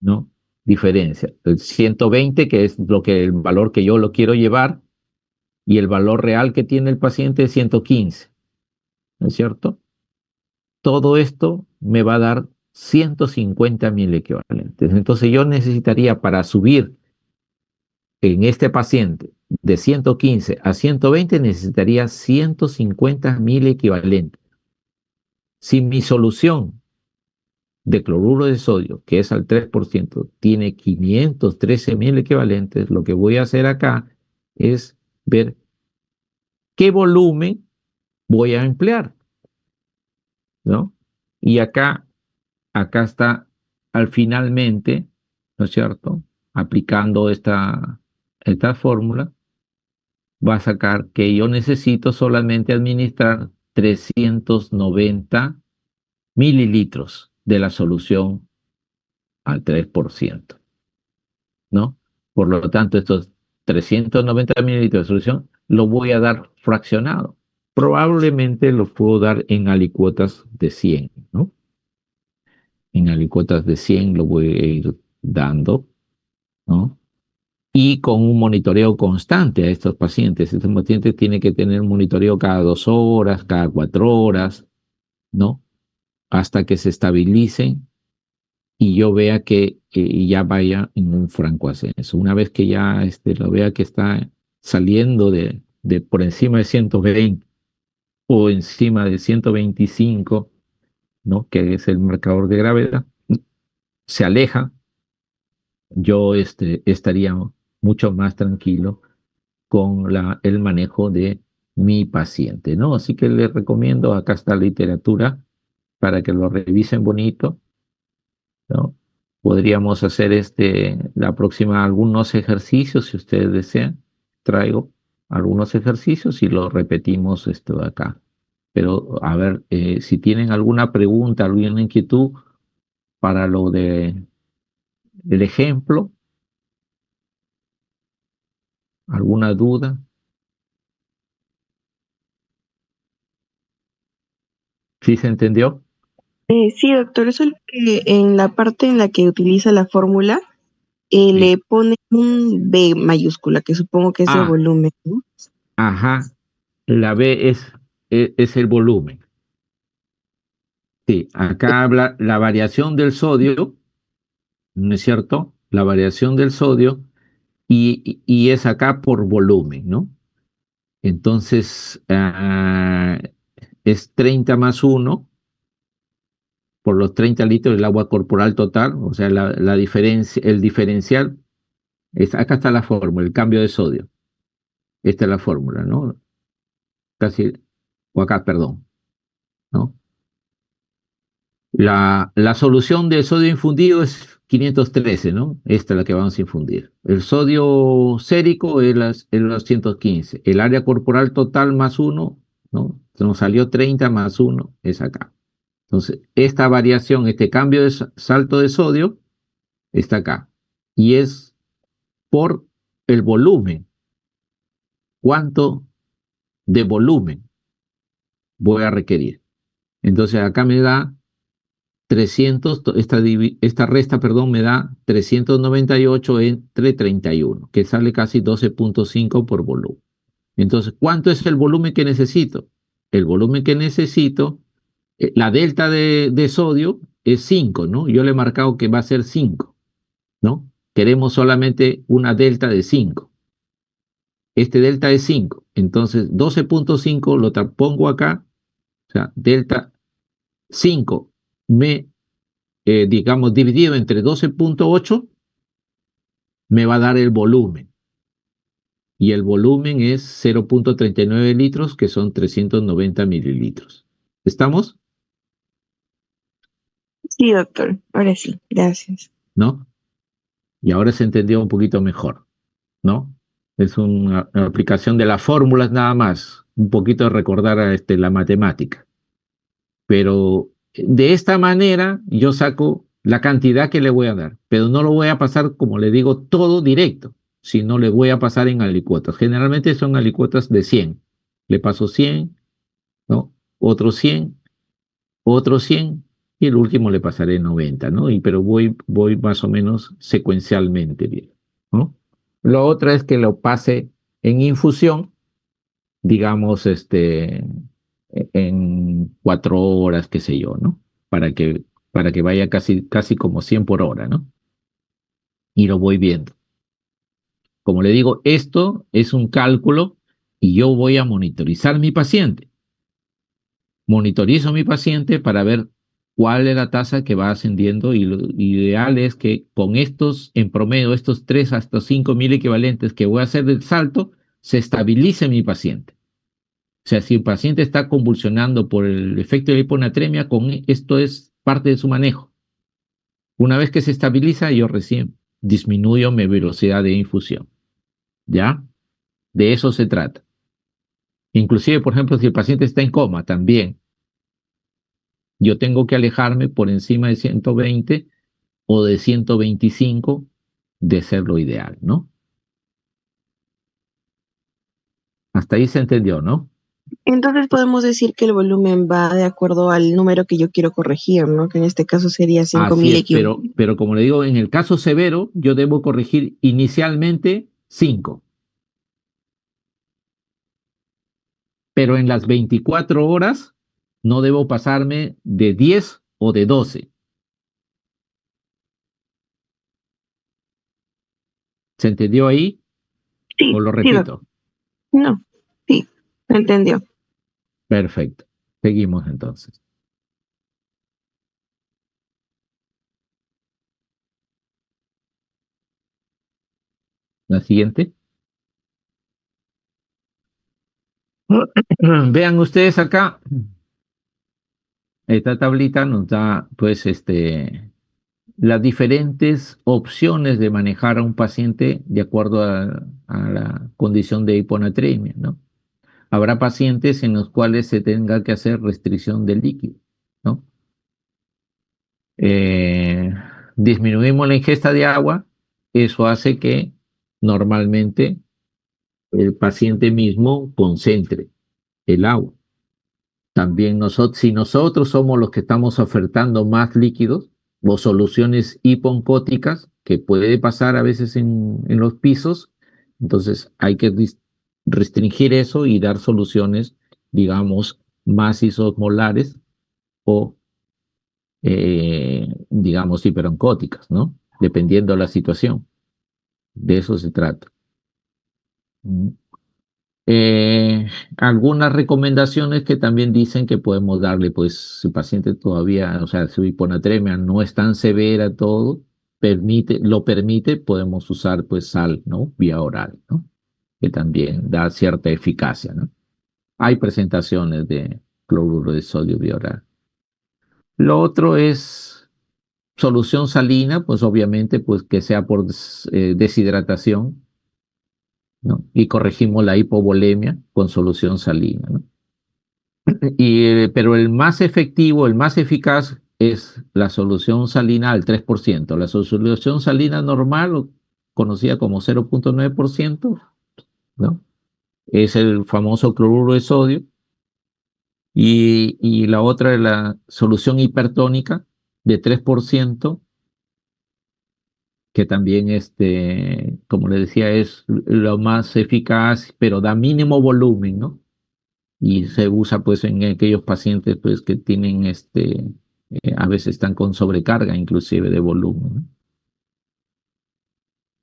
¿no? Diferencia. El 120, que es el valor que yo lo quiero llevar, y el valor real que tiene el paciente es 115, ¿no es cierto? Todo esto me va a dar 150 mil equivalentes. Entonces yo necesitaría para subir en este paciente de 115 a 120 necesitaría 150 mil equivalentes. Si mi solución de cloruro de sodio, que es al 3%, tiene 513.000 equivalentes, lo que voy a hacer acá es ver qué volumen voy a emplear, ¿no? Y acá está al finalmente, ¿no es cierto? Aplicando esta fórmula, va a sacar que yo necesito solamente administrar 390 mililitros de la solución al 3%, ¿no? Por lo tanto, estos 390 mililitros de solución lo voy a dar fraccionado. Probablemente lo puedo dar en alicuotas de 100, ¿no? En alicuotas de 100 lo voy a ir dando, ¿no? Y con un monitoreo constante a estos pacientes. Estos pacientes tienen que tener un monitoreo cada 2 horas, cada 4 horas, ¿no? Hasta que se estabilicen y yo vea que ya vaya en un franco ascenso. Una vez que ya lo vea que está saliendo de por encima de 120 o encima de 125, ¿no? Que es el marcador de gravedad, se aleja, yo estaría mucho más tranquilo con el manejo de mi paciente, ¿no? Así que les recomiendo, acá está la literatura para que lo revisen bonito, ¿no? Podríamos hacer la próxima algunos ejercicios, si ustedes desean. Traigo algunos ejercicios y los repetimos esto de acá. Pero a ver, si tienen alguna pregunta, alguna inquietud para lo del ejemplo, alguna duda. ¿Sí se entendió? Sí, doctor, eso es lo que en la parte en la que utiliza la fórmula, Sí. le pone un B mayúscula, que supongo que es de Ah, volumen, ¿no? ajá. La B es el volumen. Sí, acá habla la variación del sodio, ¿no es cierto? La variación del sodio y es acá por volumen, ¿no? Entonces, es 30 más uno por los 30 litros del agua corporal total, o sea, la diferencia, el diferencial, acá está la fórmula, el cambio de sodio. Esta es la fórmula, ¿no? Casi, o acá, perdón, ¿no? La solución de sodio infundido es 513, ¿no? Esta es la que vamos a infundir. El sodio sérico es los 115. El área corporal total más uno, ¿no? Nos salió 30 más uno, es acá. Entonces, esta variación, este cambio de salto de sodio, está acá. Y es por el volumen. ¿Cuánto de volumen voy a requerir? Entonces, acá me da 300, esta resta, perdón, me da 398 entre 31, que sale casi 12.5 por volumen. Entonces, ¿cuánto es el volumen que necesito? El volumen que necesito, la delta de sodio es 5, ¿no? Yo le he marcado que va a ser 5, ¿no? Queremos solamente una delta de 5. Este delta es 5. Entonces, 12.5 lo pongo acá, o sea, delta 5 digamos, dividido entre 12.8, me va a dar el volumen. Y el volumen es 0.39 litros, que son 390 mililitros. ¿Estamos? Sí, doctor, ahora sí, gracias. ¿No? Y ahora se entendió un poquito mejor, ¿no? Es una aplicación de las fórmulas nada más, un poquito de recordar la matemática. Pero de esta manera yo saco la cantidad que le voy a dar, pero no lo voy a pasar, como le digo, todo directo, sino le voy a pasar en alicuotas. Generalmente son alicuotas de 100. Le paso 100, ¿no? Otro 100, otro 100 y el último le pasaré 90, ¿no? Pero voy más o menos secuencialmente, bien, ¿no? Lo otro es que lo pase en infusión, digamos, en 4 horas, qué sé yo, ¿no? Para que vaya casi como 100 por hora, ¿no? Y lo voy viendo. Como le digo, esto es un cálculo y yo voy a monitorizar mi paciente. Monitorizo a mi paciente para ver cuál es la tasa que va ascendiendo y lo ideal es que con estos, en promedio, estos 3 hasta 5.000 equivalentes que voy a hacer del salto, se estabilice mi paciente. O sea, si el paciente está convulsionando por el efecto de la hiponatremia, esto es parte de su manejo. Una vez que se estabiliza, yo recién disminuyo mi velocidad de infusión. ¿Ya? De eso se trata. Inclusive, por ejemplo, si el paciente está en coma, también yo tengo que alejarme por encima de 120 o de 125 de ser lo ideal, ¿no? Hasta ahí se entendió, ¿no? Entonces podemos decir que el volumen va de acuerdo al número que yo quiero corregir, ¿no? Que en este caso sería Así 5.000 es, equivalentes. pero como le digo, en el caso severo, yo debo corregir inicialmente 5, pero en las 24 horas no debo pasarme de 10 o de 12. ¿Se entendió ahí? ¿O Sí, lo sí, doctor. repito? No, sí, entendió. Perfecto. Seguimos entonces. La siguiente. Vean ustedes acá, esta tablita nos da pues las diferentes opciones de manejar a un paciente de acuerdo a la condición de hiponatremia, ¿no? Habrá pacientes en los cuales se tenga que hacer restricción del líquido, ¿no? Eh, Disminuimos la ingesta de agua, eso hace que normalmente el paciente mismo concentre el agua. También nosotros, si nosotros somos los que estamos ofertando más líquidos o soluciones hiponcóticas, que puede pasar a veces en los pisos, entonces hay que restringir eso y dar soluciones, digamos, más isosmolares o, digamos, hiperoncóticas, ¿no? Dependiendo de la situación. De eso se trata. Mm. Algunas recomendaciones que también dicen que podemos darle, pues, si el paciente todavía, o sea, su hiponatremia no es tan severa, todo, lo permite, podemos usar, pues, sal, ¿no? Vía oral, ¿no? Que también da cierta eficacia, ¿no? Hay presentaciones de cloruro de sodio vía oral. Lo otro es solución salina, pues, obviamente, pues, que sea por deshidratación, ¿no? Y corregimos la hipovolemia con solución salina, ¿no? Pero el más efectivo, el más eficaz es la solución salina al 3%. La solución salina normal, o conocida como 0,9%, ¿no? Es el famoso cloruro de sodio. Y la otra es la solución hipertónica de 3%, que también, como le decía, es lo más eficaz, pero da mínimo volumen, ¿no? Y se usa pues en aquellos pacientes pues que tienen a veces están con sobrecarga inclusive de volumen, ¿no?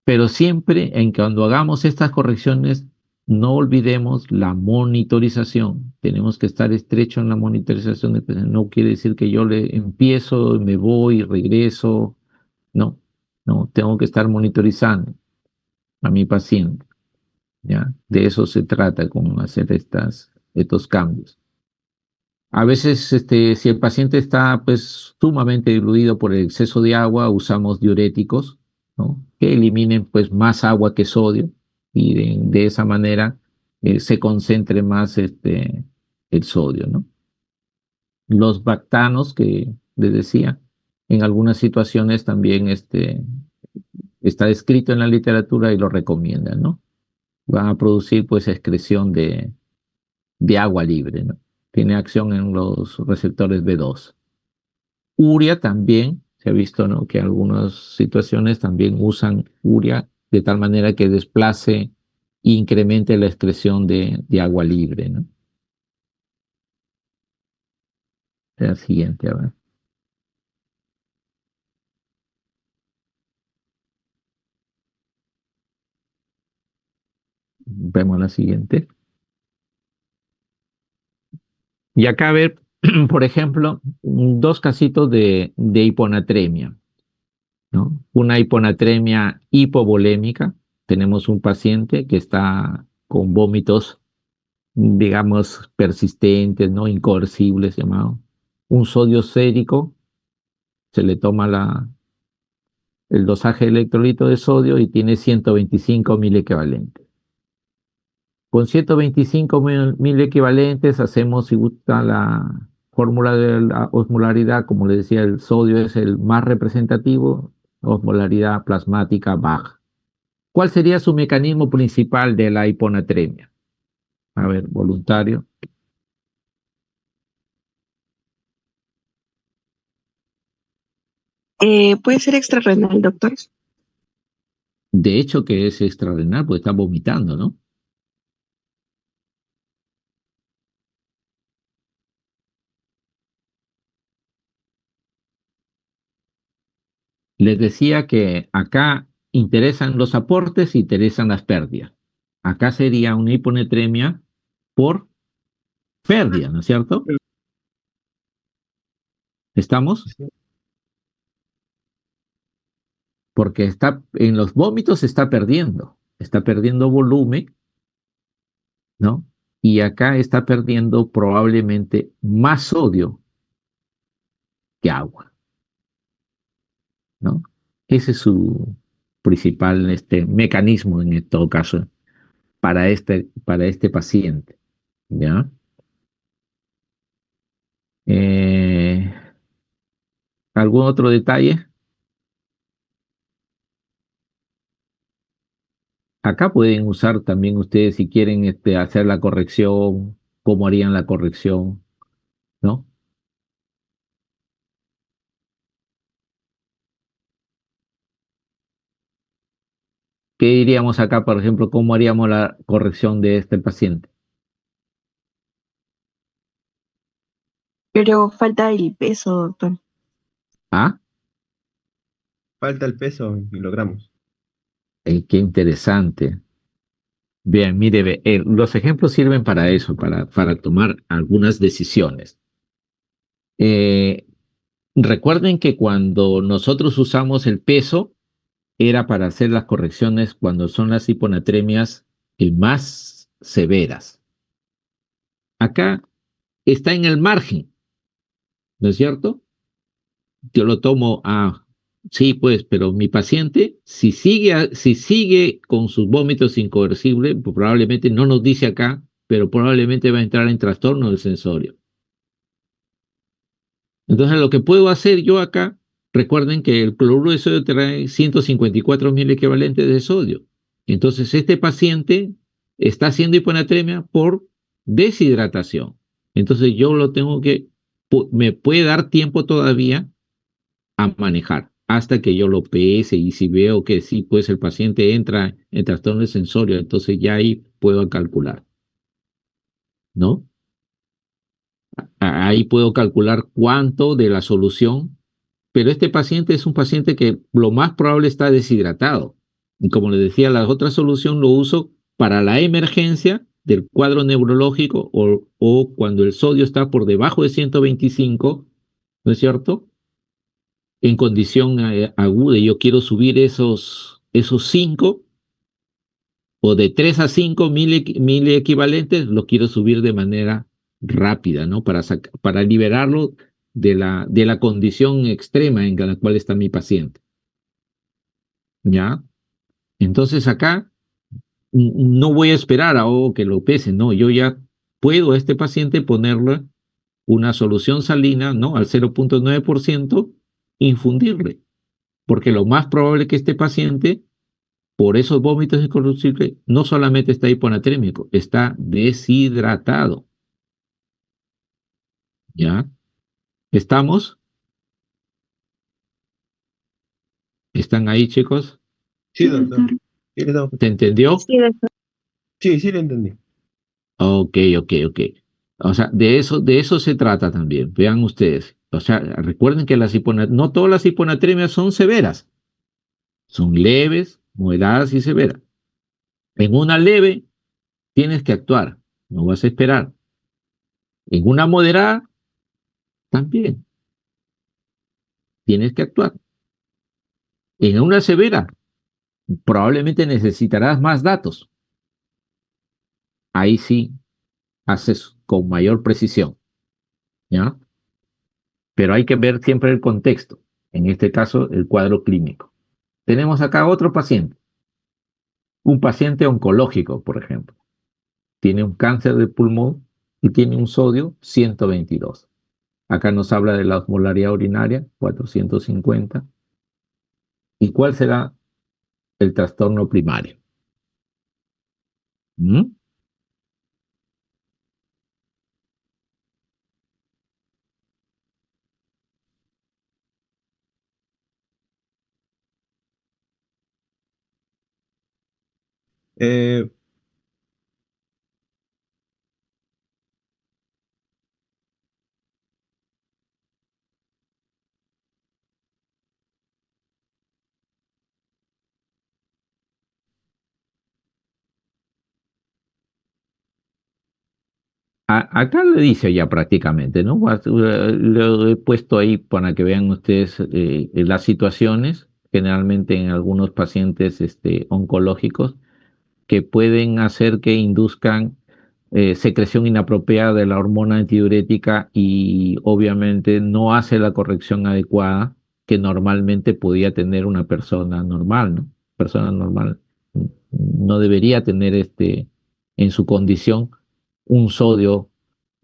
Pero siempre en cuando hagamos estas correcciones no olvidemos la monitorización. Tenemos que estar estrecho en la monitorización del paciente. No quiere decir que yo le empiezo, me voy, regreso. No, no, tengo que estar monitorizando a mi paciente, ¿ya? De eso se trata con hacer estos cambios. A veces, si el paciente está pues sumamente diluido por el exceso de agua, usamos diuréticos, ¿no? Que eliminen pues más agua que sodio y de esa manera se concentre más el sodio, ¿no? Los bactanos que les decía, en algunas situaciones también está descrito en la literatura y lo recomiendan, ¿no? Van a producir pues excreción de agua libre, ¿no? Tiene acción en los receptores B2. Urea también, se ha visto, ¿no? Que en algunas situaciones también usan urea de tal manera que desplace e incremente la excreción de agua libre, ¿no? La siguiente, a ver. Vemos la siguiente. Y acá, a ver, por ejemplo, dos casitos de hiponatremia, ¿no? Una hiponatremia hipovolémica. Tenemos un paciente que está con vómitos, digamos, persistentes, ¿no? Incoercibles, llamado. Un sodio sérico, se le toma el dosaje de electrolito de sodio y tiene 125 mil equivalentes. Con 125 mil equivalentes hacemos, si gusta, la fórmula de la osmolaridad. Como le decía, el sodio es el más representativo, osmolaridad plasmática baja. ¿Cuál sería su mecanismo principal de la hiponatremia? A ver, voluntario. ¿Puede ser extrarrenal, doctor? De hecho que es extrarrenal, porque está vomitando, ¿no? Les decía que acá interesan los aportes y interesan las pérdidas. Acá sería una hiponatremia por pérdida, ¿no es cierto? ¿Estamos? Porque está en los vómitos está perdiendo volumen, ¿no? Y acá está perdiendo probablemente más sodio que agua, ¿no? Ese es su principal mecanismo en todo caso para este paciente, ¿ya? Eh, ¿Algún otro detalle? Acá pueden usar también ustedes si quieren hacer la corrección, cómo harían la corrección, ¿no? ¿Qué diríamos acá, por ejemplo, cómo haríamos la corrección de este paciente? Pero falta el peso, doctor. ¿Ah? Falta el peso en kilogramos. Qué interesante. Bien, mire, los ejemplos sirven para eso, para tomar algunas decisiones. Eh, Recuerden que cuando nosotros usamos el peso, era para hacer las correcciones cuando son las hiponatremias más severas. Acá está en el margen, ¿no es cierto? Yo lo tomo sí, pues, pero mi paciente, si sigue con sus vómitos incoercibles, pues probablemente no nos dice acá, pero probablemente va a entrar en trastorno del sensorio. Entonces, lo que puedo hacer yo acá, recuerden que el cloruro de sodio trae 154 mil equivalentes de sodio. Entonces, este paciente está haciendo hiponatremia por deshidratación. Entonces, yo lo tengo me puede dar tiempo todavía a manejar hasta que yo lo pese, y si veo que sí, pues el paciente entra en trastorno del sensorio, entonces ya ahí puedo calcular, ¿no? Ahí puedo calcular cuánto de la solución, pero este paciente es un paciente que lo más probable está deshidratado. Y como les decía, la otra solución lo uso para la emergencia del cuadro neurológico o cuando el sodio está por debajo de 125, ¿no es cierto? En condición aguda y yo quiero subir esos 5 o de 3 a 5 mil equivalentes, lo quiero subir de manera rápida, ¿no? Para liberarlo de la condición extrema en la cual está mi paciente. ¿Ya? Entonces acá no voy a esperar a que lo pese, no, yo ya puedo a este paciente ponerle una solución salina, ¿no? Al 0,9%, infundirle, porque lo más probable es que este paciente, por esos vómitos inconducibles, no solamente está hiponatrémico, está deshidratado. ¿Ya? ¿Estamos? ¿Están ahí, chicos? Sí, doctor. Sí, le estamos ¿Se escuchando. entendió? Sí, doctor. Sí, sí, le entendí. Ok, ok, ok. O sea, de eso se trata también. Vean ustedes. O sea, recuerden que no todas las hiponatremias son severas. Son leves, moderadas y severas. En una leve tienes que actuar, no vas a esperar. En una moderada también tienes que actuar. En una severa, probablemente necesitarás más datos. Ahí sí haces con mayor precisión, ¿ya? Pero hay que ver siempre el contexto. En este caso, el cuadro clínico. Tenemos acá otro paciente, un paciente oncológico, por ejemplo. Tiene un cáncer de pulmón y tiene un sodio 122. Acá nos habla de la osmolaridad urinaria, 450. ¿Y cuál será el trastorno primario? ¿Mm? Eh, Acá le dice ya prácticamente, ¿no? Lo he puesto ahí para que vean ustedes las situaciones, generalmente en algunos pacientes oncológicos, que pueden hacer que induzcan secreción inapropiada de la hormona antidiurética y obviamente no hace la corrección adecuada que normalmente podía tener una persona normal, ¿no? Persona normal no debería tener en su condición un sodio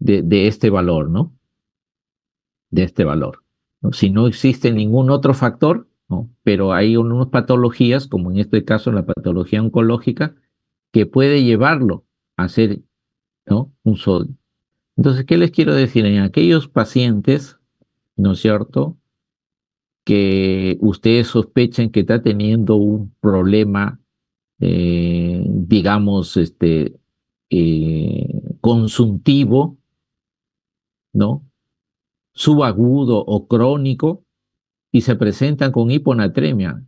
de este valor, ¿no? De este valor, ¿no? Si no existe ningún otro factor, ¿no? Pero hay unas patologías, como en este caso la patología oncológica, que puede llevarlo a ser, ¿no? Un sodio. Entonces, ¿qué les quiero decir? En aquellos pacientes, ¿no es cierto?, que ustedes sospechen que está teniendo un problema, digamos, consuntivo, ¿no? Subagudo o crónico, y se presentan con hiponatremia,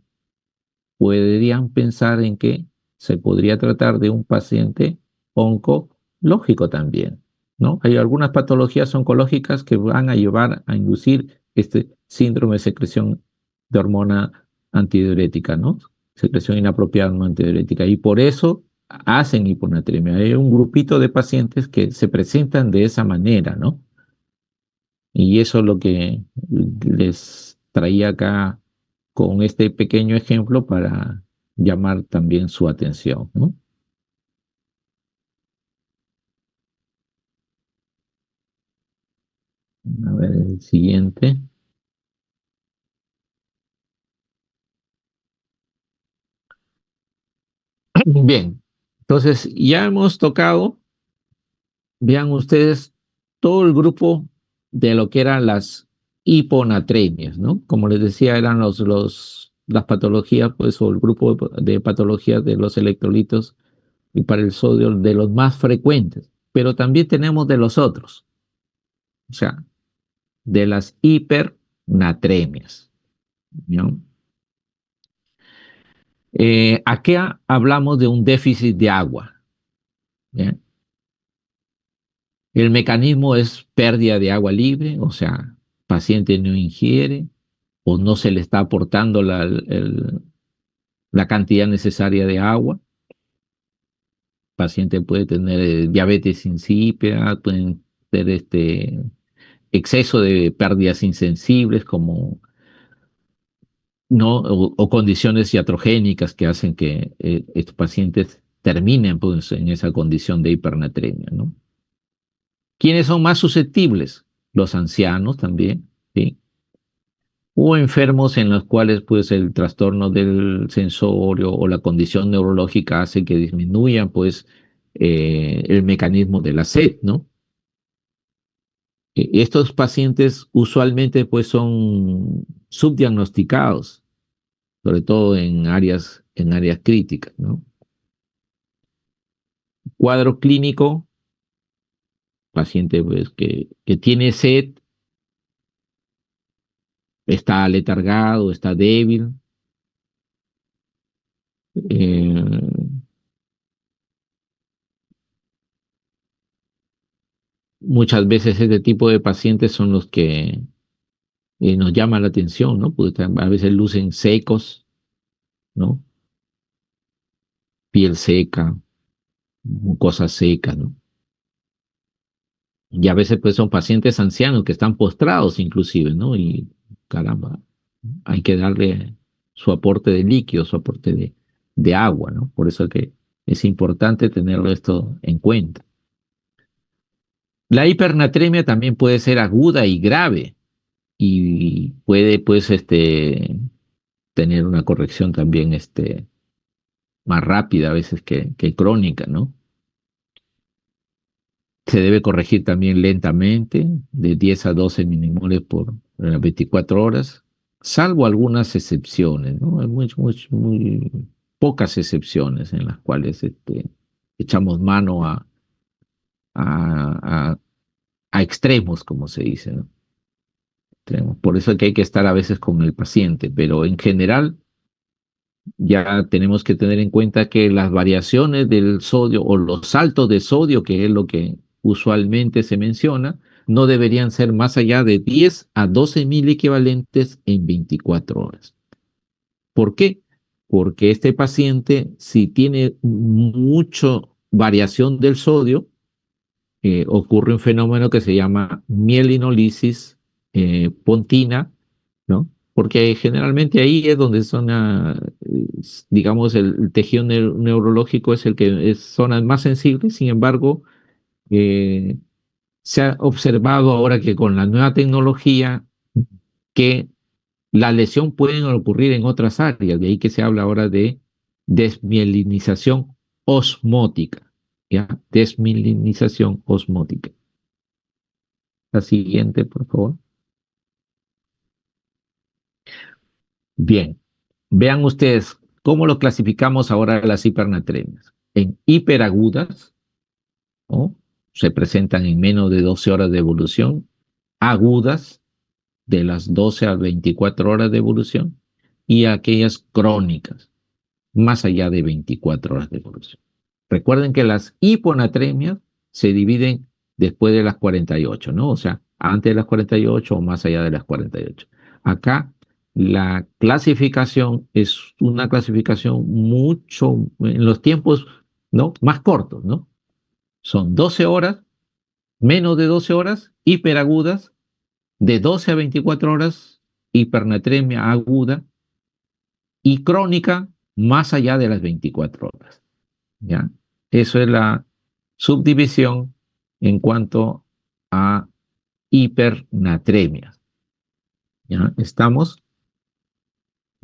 podrían pensar en que se podría tratar de un paciente oncológico también, ¿no? Hay algunas patologías oncológicas que van a llevar a inducir este síndrome de secreción de hormona antidiurética, ¿no? Secreción inapropiada de hormona antidiurética. Y por eso hacen hiponatremia. Hay un grupito de pacientes que se presentan de esa manera, ¿no? Y eso es lo que les traía acá con este pequeño ejemplo para llamar también su atención, ¿no? A ver, el siguiente. Bien, entonces ya hemos tocado, vean ustedes, todo el grupo de lo que eran las hiponatremias, ¿no? Como les decía, eran las patologías, pues, o el grupo de patologías de los electrolitos y para el sodio de los más frecuentes, pero también tenemos de los otros, o sea, de las hipernatremias, ¿no? Aquí hablamos de un déficit de agua, ¿bien? El mecanismo es pérdida de agua libre, o sea, paciente no ingiere o no se le está aportando la cantidad necesaria de agua. Paciente puede tener diabetes insípida, pueden tener exceso de pérdidas insensibles como no o condiciones iatrogénicas que hacen que estos pacientes terminen, pues, en esa condición de hipernatremia, ¿no? ¿Quiénes son más susceptibles? Los ancianos también, ¿sí? O enfermos en los cuales, pues, el trastorno del sensorio o la condición neurológica hace que disminuya, pues, el mecanismo de la sed, ¿no? Estos pacientes usualmente, pues, son subdiagnosticados, sobre todo en áreas críticas, ¿no? Cuadro clínico, paciente, pues, que tiene sed, está aletargado, está débil, eh, muchas veces este tipo de pacientes son los que nos llaman la atención, ¿no? Porque a veces lucen secos, ¿no? Piel seca, cosas secas, ¿no? Y a veces pues son pacientes ancianos que están postrados inclusive, ¿no? Y caramba, hay que darle su aporte de líquido, su aporte de agua, ¿no? Por eso que es importante tenerlo esto en cuenta. La hipernatremia también puede ser aguda y grave y puede pues tener una corrección también más rápida a veces que crónica, ¿no? Se debe corregir también lentamente, de 10 a 12 milimoles por 24 horas, salvo algunas excepciones, ¿no? Hay muy pocas excepciones en las cuales echamos mano a, a, a extremos, como se dice, ¿no? Extremos. Por eso es que hay que estar a veces con el paciente, pero en general ya tenemos que tener en cuenta que las variaciones del sodio o los saltos de sodio, que es lo que usualmente se menciona, no deberían ser más allá de 10 a 12 mil equivalentes en 24 horas. ¿Por qué? Porque este paciente, si tiene mucha variación del sodio, ocurre un fenómeno que se llama mielinolisis pontina, ¿no? Porque generalmente ahí es donde digamos, el tejido neurológico es el que es zonas más sensibles. Sin embargo, eh, se ha observado ahora que con la nueva tecnología que la lesión puede ocurrir en otras áreas, de ahí que se habla ahora de desmielinización osmótica, ¿ya? Desmielinización osmótica. La siguiente, por favor. Bien, vean ustedes cómo lo clasificamos ahora las hipernatremias. En hiperagudas, ¿no? Se presentan en menos de 12 horas de evolución, agudas, de las 12 a 24 horas de evolución, y aquellas crónicas, más allá de 24 horas de evolución. Recuerden que las hiponatremias se dividen después de las 48, ¿no? O sea, antes de las 48 o más allá de las 48. Acá la clasificación es una clasificación mucho, en los tiempos, ¿no? Más cortos, ¿no? Son 12 horas, menos de 12 horas, hiperagudas, de 12 a 24 horas, hipernatremia aguda, y crónica más allá de las 24 horas. ¿Ya? Eso es la subdivisión en cuanto a hipernatremia. ¿Ya? ¿Estamos?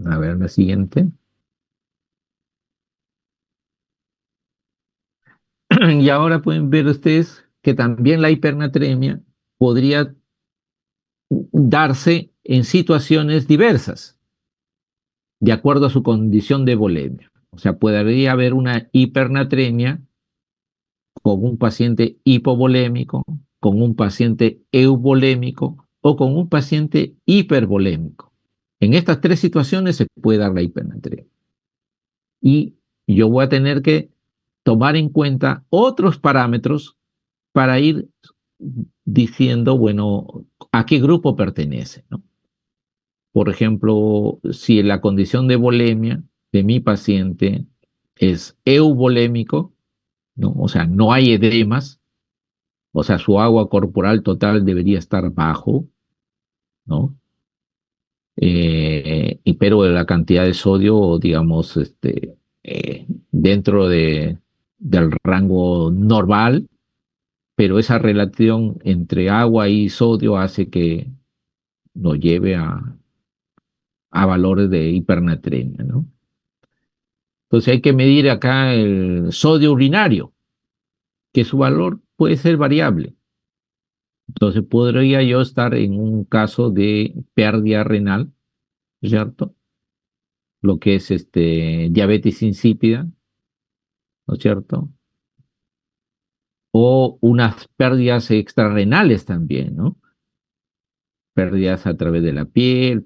A ver, la siguiente. Y ahora pueden ver ustedes que también la hipernatremia podría darse en situaciones diversas, de acuerdo a su condición de volemia. O sea, podría haber una hipernatremia con un paciente hipovolémico, con un paciente euvolémico o con un paciente hipervolémico. En estas tres situaciones se puede dar la hipernatremia. Y yo voy a tener que tomar en cuenta otros parámetros para ir diciendo, bueno, a qué grupo pertenece, ¿no? Por ejemplo, si la condición de volemia de mi paciente es euvolémico, ¿no? O sea, no hay edemas, o sea, su agua corporal total debería estar bajo, ¿no? Pero la cantidad de sodio, digamos, dentro del rango normal, pero esa relación entre agua y sodio hace que nos lleve a valores de hipernatremia, ¿no? Entonces hay que medir acá el sodio urinario, que su valor puede ser variable. Entonces podría yo estar en un caso de pérdida renal, ¿cierto? Lo que es diabetes insípida, ¿no es cierto? O unas pérdidas extrarrenales también, ¿no? Pérdidas a través de la piel,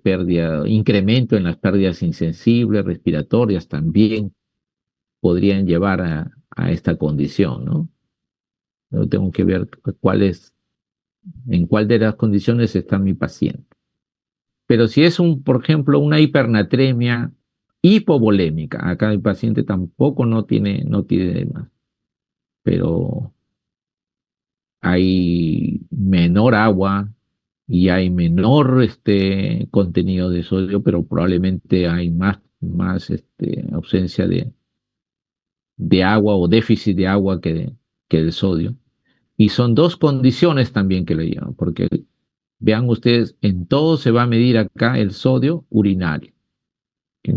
incremento en las pérdidas insensibles, respiratorias también podrían llevar a esta condición, ¿no? Yo tengo que ver cuál es en cuál de las condiciones está mi paciente. Pero si es por ejemplo, una hipernatremia hipovolémica, acá el paciente tampoco no tiene más, pero hay menor agua y hay menor contenido de sodio, pero probablemente hay más ausencia de agua o déficit de agua que de sodio. Y son dos condiciones también que le llaman, porque vean ustedes, en todo se va a medir acá el sodio urinario.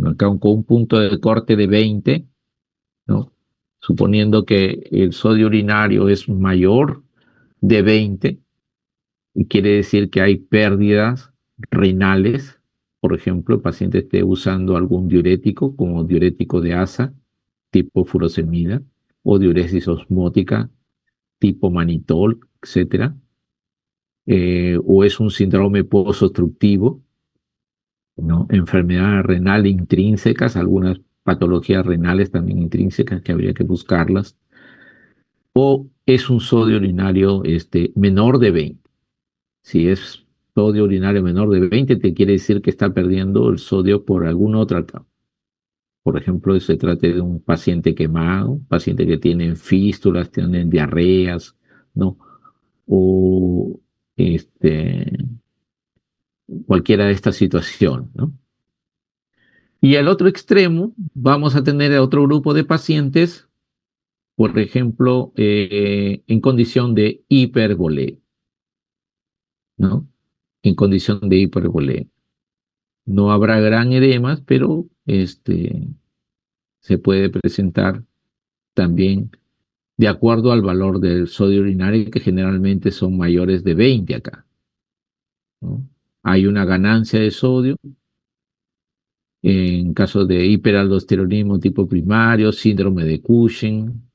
Acá con un punto de corte de 20, ¿no? Suponiendo que el sodio urinario es mayor de 20, y quiere decir que hay pérdidas renales. Por ejemplo, el paciente esté usando algún diurético, como diurético de asa, tipo furosemida, o diuresis osmótica, tipo manitol, etcétera, o es un síndrome posobstructivo, ¿no? Enfermedades renales intrínsecas, algunas patologías renales también intrínsecas que habría que buscarlas, o es un sodio urinario menor de 20. Si es sodio urinario menor de 20, te quiere decir que está perdiendo el sodio por alguna otra causa. Por ejemplo, se trata de un paciente quemado, paciente que tiene fístulas, tienen diarreas, ¿no? O este, cualquiera de estas situaciones, ¿no? Y al otro extremo vamos a tener a otro grupo de pacientes, por ejemplo, en condición de hipervolea, ¿no? En condición de hipervolea. No habrá gran edemas, pero se puede presentar también de acuerdo al valor del sodio urinario, que generalmente son mayores de 20 acá, ¿no? Hay una ganancia de sodio en caso de hiperaldosteronismo tipo primario, síndrome de Cushing,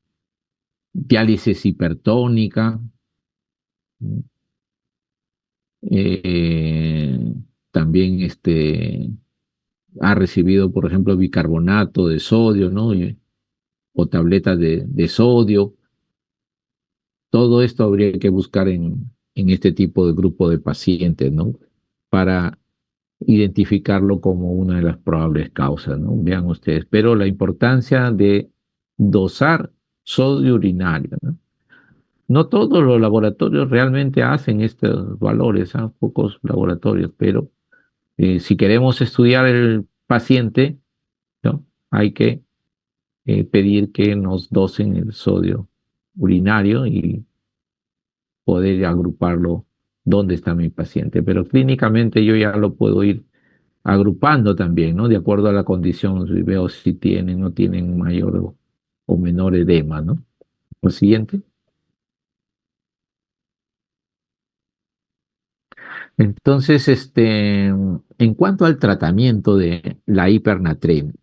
diálisis hipertónica, eh, también ha recibido, por ejemplo, bicarbonato de sodio, ¿no? O tabletas de sodio. Todo esto habría que buscar en este tipo de grupo de pacientes, ¿no? Para identificarlo como una de las probables causas, ¿no? Vean ustedes. Pero la importancia de dosar sodio urinario, ¿no? No todos los laboratorios realmente hacen estos valores, ¿ah? Pocos laboratorios, pero si queremos estudiar el paciente, ¿no? Hay que pedir que nos dosen el sodio urinario y poder agruparlo dónde está mi paciente. Pero clínicamente yo ya lo puedo ir agrupando también, ¿no? De acuerdo a la condición, si veo si tienen o no tienen mayor o menor edema, ¿no? Lo siguiente. Entonces, en cuanto al tratamiento de la hipernatremia,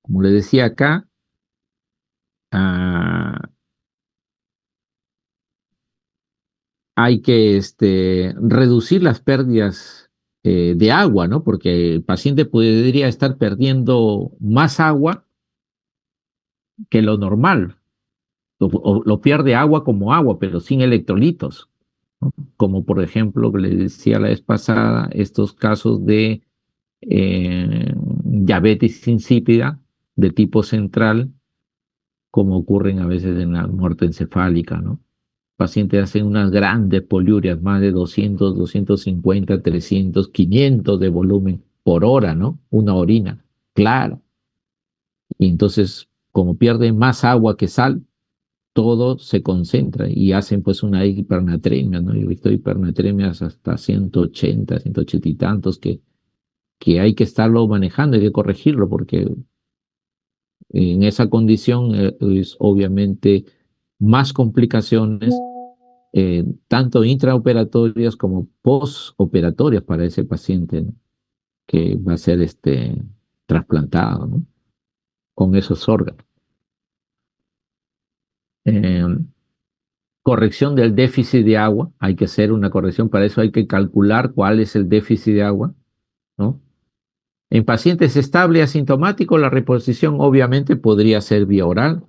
como le decía acá, ah, hay que reducir las pérdidas de agua, ¿no? Porque el paciente podría estar perdiendo más agua que lo normal, o lo pierde agua como agua, pero sin electrolitos, ¿no? Como por ejemplo, le decía la vez pasada, estos casos de diabetes insípida de tipo central, como ocurren a veces en la muerte encefálica, ¿no? Pacientes hacen unas grandes poliurias, más de 200, 250, 300, 500 de volumen por hora, ¿no? Una orina clara. Y entonces, como pierden más agua que sal, todo se concentra y hacen pues una hipernatremia, ¿no? Yo he visto hipernatremias hasta 180, 180 y tantos que hay que estarlo manejando, hay que corregirlo, porque en esa condición es obviamente más complicaciones, tanto intraoperatorias como postoperatorias para ese paciente, ¿no? Que va a ser trasplantado, ¿no? Con esos órganos. Eh, Corrección del déficit de agua, hay que hacer una corrección, para eso hay que calcular cuál es el déficit de agua, ¿no? En pacientes estables y asintomáticos, la reposición obviamente podría ser vía oral,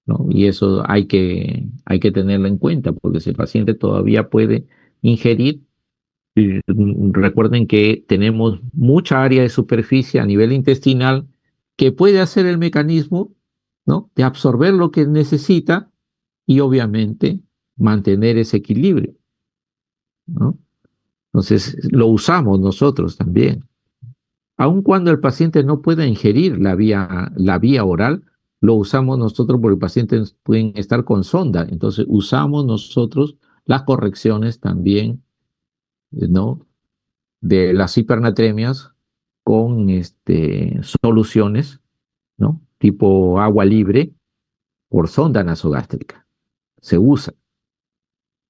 ¿no? Y eso hay que tenerlo en cuenta, porque si el paciente todavía puede ingerir, recuerden que tenemos mucha área de superficie a nivel intestinal que puede hacer el mecanismo, ¿no?, de absorber lo que necesita y obviamente mantener ese equilibrio, ¿no? Entonces lo usamos nosotros también. Aun cuando el paciente no pueda ingerir la vía oral, lo usamos nosotros porque pacientes pueden estar con sonda. Entonces usamos nosotros las correcciones también, ¿no?, de las hipernatremias con soluciones, ¿no?, tipo agua libre por sonda nasogástrica. Se usa,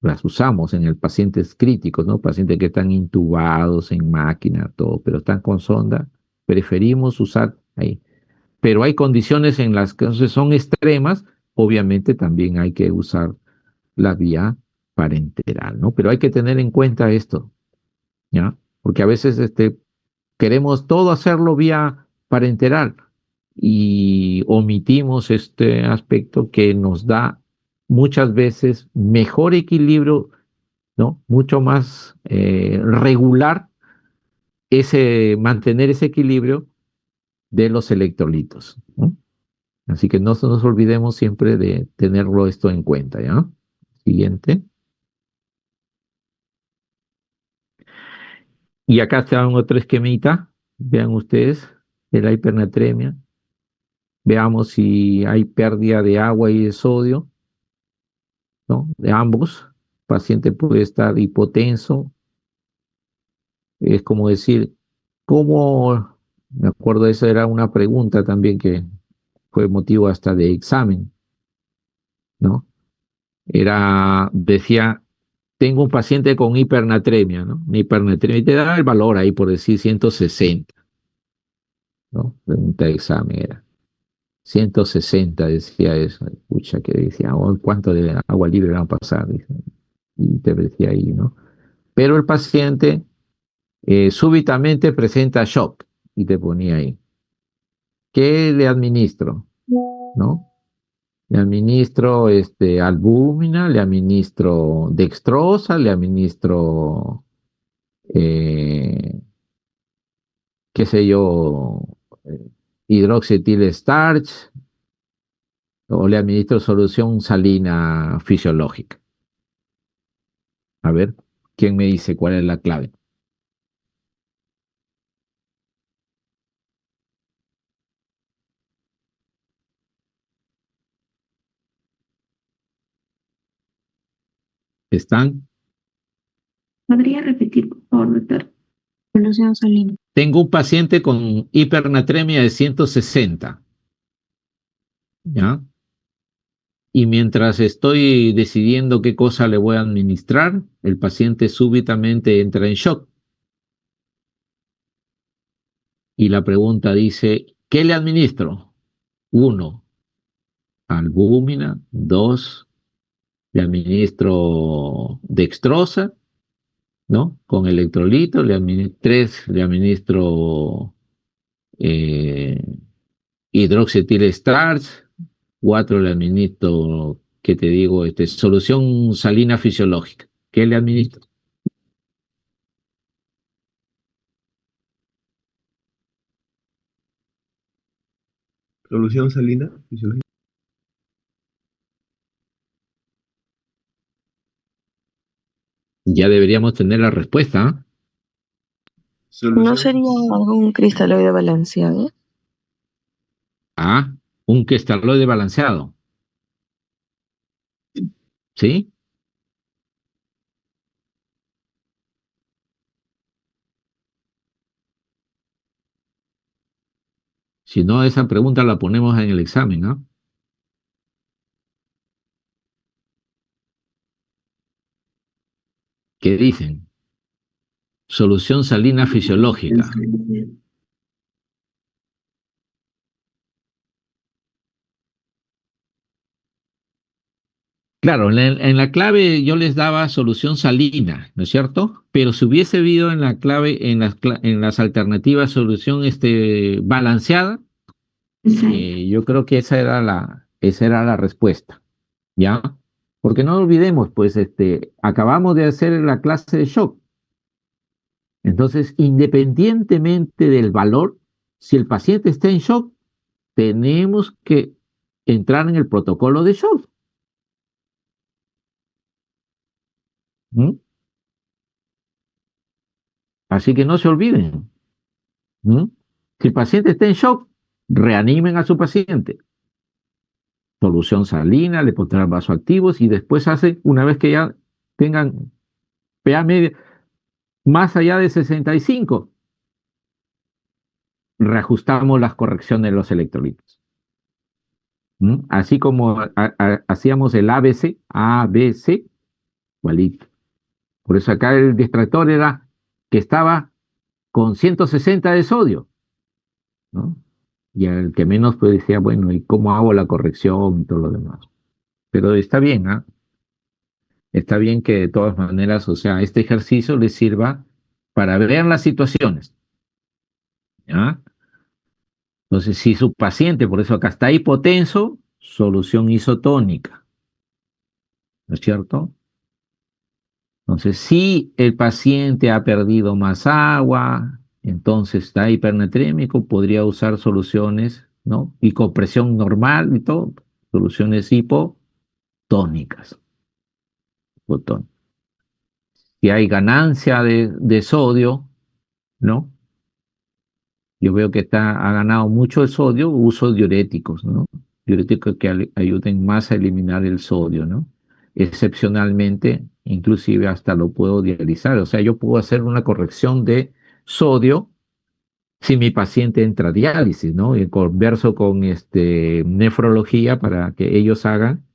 las usamos en el pacientes críticos, ¿no?, pacientes que están intubados en máquina, todo, pero están con sonda, preferimos usar ahí. Pero hay condiciones en las que son extremas, obviamente también hay que usar la vía parenteral, ¿no? Pero hay que tener en cuenta esto, ¿ya? Porque a veces queremos todo hacerlo vía parenteral y omitimos este aspecto que nos da muchas veces mejor equilibrio, ¿no? Mucho más regular mantener ese equilibrio de los electrolitos, ¿no? Así que no nos olvidemos siempre de tenerlo esto en cuenta, ¿ya? Siguiente. Y acá está otro esquemita, vean ustedes, de la hipernatremia. Veamos si hay pérdida de agua y de sodio, ¿no?, de ambos. El paciente puede estar hipotenso. Es como decir, ¿cómo? Me acuerdo, esa era una pregunta también que fue motivo hasta de examen, ¿no? Decía, tengo un paciente con hipernatremia, ¿no? Una hipernatremia, y te da el valor ahí por decir 160, ¿no? Pregunta de examen era. 160 decía eso. Pucha, que decía, oh, ¿cuánto de agua libre van a pasar? Dice, y te decía ahí, ¿no? Pero el paciente súbitamente presenta shock y te ponía ahí. ¿Qué le administro? ¿No? Le administro albúmina, le administro dextrosa, le administro, eh, qué sé yo, eh, hidroxietil starch, o le administro solución salina fisiológica. A ver, ¿quién me dice cuál es la clave? ¿Están? ¿Podría repetir, por favor, doctor? Solución salina. Tengo un paciente con hipernatremia de 160, ¿ya? Y mientras estoy decidiendo qué cosa le voy a administrar, el paciente súbitamente entra en shock. Y la pregunta dice, ¿qué le administro? 1, albúmina. 2, le administro dextrosa, ¿no?, con electrolito. 3, le administro eh, hidroxietil starch. 4, le administro, ¿qué te digo? Solución salina fisiológica. ¿Qué le administro? Solución salina fisiológica. Ya deberíamos tener la respuesta, ¿ah? ¿No Solución. sería algún cristaloide balanceado? Ah, un cristaloide balanceado. ¿Sí? Si no, esa pregunta la ponemos en el examen, ¿no? ¿Qué dicen? Solución salina fisiológica. Claro, en la clave yo les daba solución salina, ¿no es cierto? Pero si hubiese habido en la clave, en las alternativas, solución balanceada, yo creo que esa era Esa era la respuesta, ¿ya? Porque no olvidemos, pues, acabamos de hacer la clase de shock. Entonces, independientemente del valor, si el paciente está en shock, tenemos que entrar en el protocolo de shock. ¿Mm? Así que no se olviden. ¿Mm? Si el paciente está en shock, reanimen a su paciente. Solución salina, le pondrán vasoactivos y después una vez que ya tengan PA media, más allá de 65, reajustamos las correcciones de los electrolitos. ¿Mm? Así como hacíamos el ABC, igualito. Por eso acá el distractor era que estaba con 160 de sodio, ¿no? Y el que menos pues decía, bueno, ¿y cómo hago la corrección y todo lo demás? Pero está bien, ¿ah? Está bien que de todas maneras, o sea, este ejercicio les sirva para ver las situaciones, ¿ya? Entonces, si su paciente, por eso acá está hipotenso, solución isotónica, ¿no es cierto? Entonces, si el paciente ha perdido más agua, entonces está hipernatrémico, podría usar soluciones, ¿no? Y con presión normal y todo, soluciones hipotónicas. Hipotónicas. Si hay ganancia de sodio, ¿no? Yo veo que ha ganado mucho el sodio, uso diuréticos, ¿no? Diuréticos que ayuden más a eliminar el sodio, ¿no? Excepcionalmente, inclusive hasta lo puedo dializar, o sea, yo puedo hacer una corrección de sodio si mi paciente entra a diálisis, ¿no? Y converso con nefrología para que ellos hagan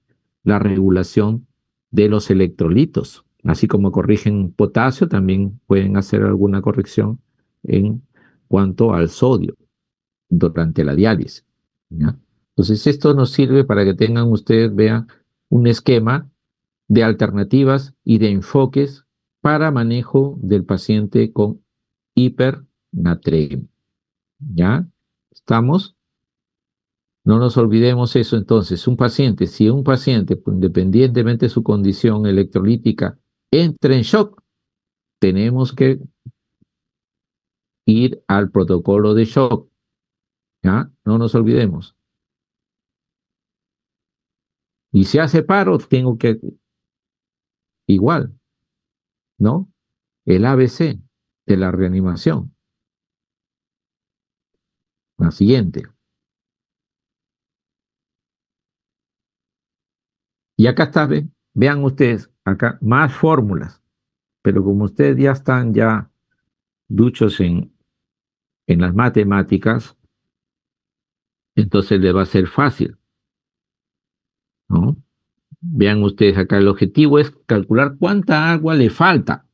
la regulación de los electrolitos. Así como corrigen potasio, también pueden hacer alguna corrección en cuanto al sodio durante la diálisis, ¿ya? Entonces, esto nos sirve para que tengan ustedes, vean, un esquema de alternativas y de enfoques para manejo del paciente con hipernatremia, ¿ya? ¿Estamos? No nos olvidemos eso entonces. Si un paciente, pues, independientemente de su condición electrolítica, entra en shock, tenemos que ir al protocolo de shock, ¿ya? No nos olvidemos. Y si hace paro, tengo que, igual, ¿no? El ABC de la reanimación. La siguiente. Y acá está, vean ustedes, acá más fórmulas. Pero como ustedes ya están ya duchos en las matemáticas, entonces les va a ser fácil, ¿no? Vean ustedes acá, el objetivo es calcular cuánta agua le falta,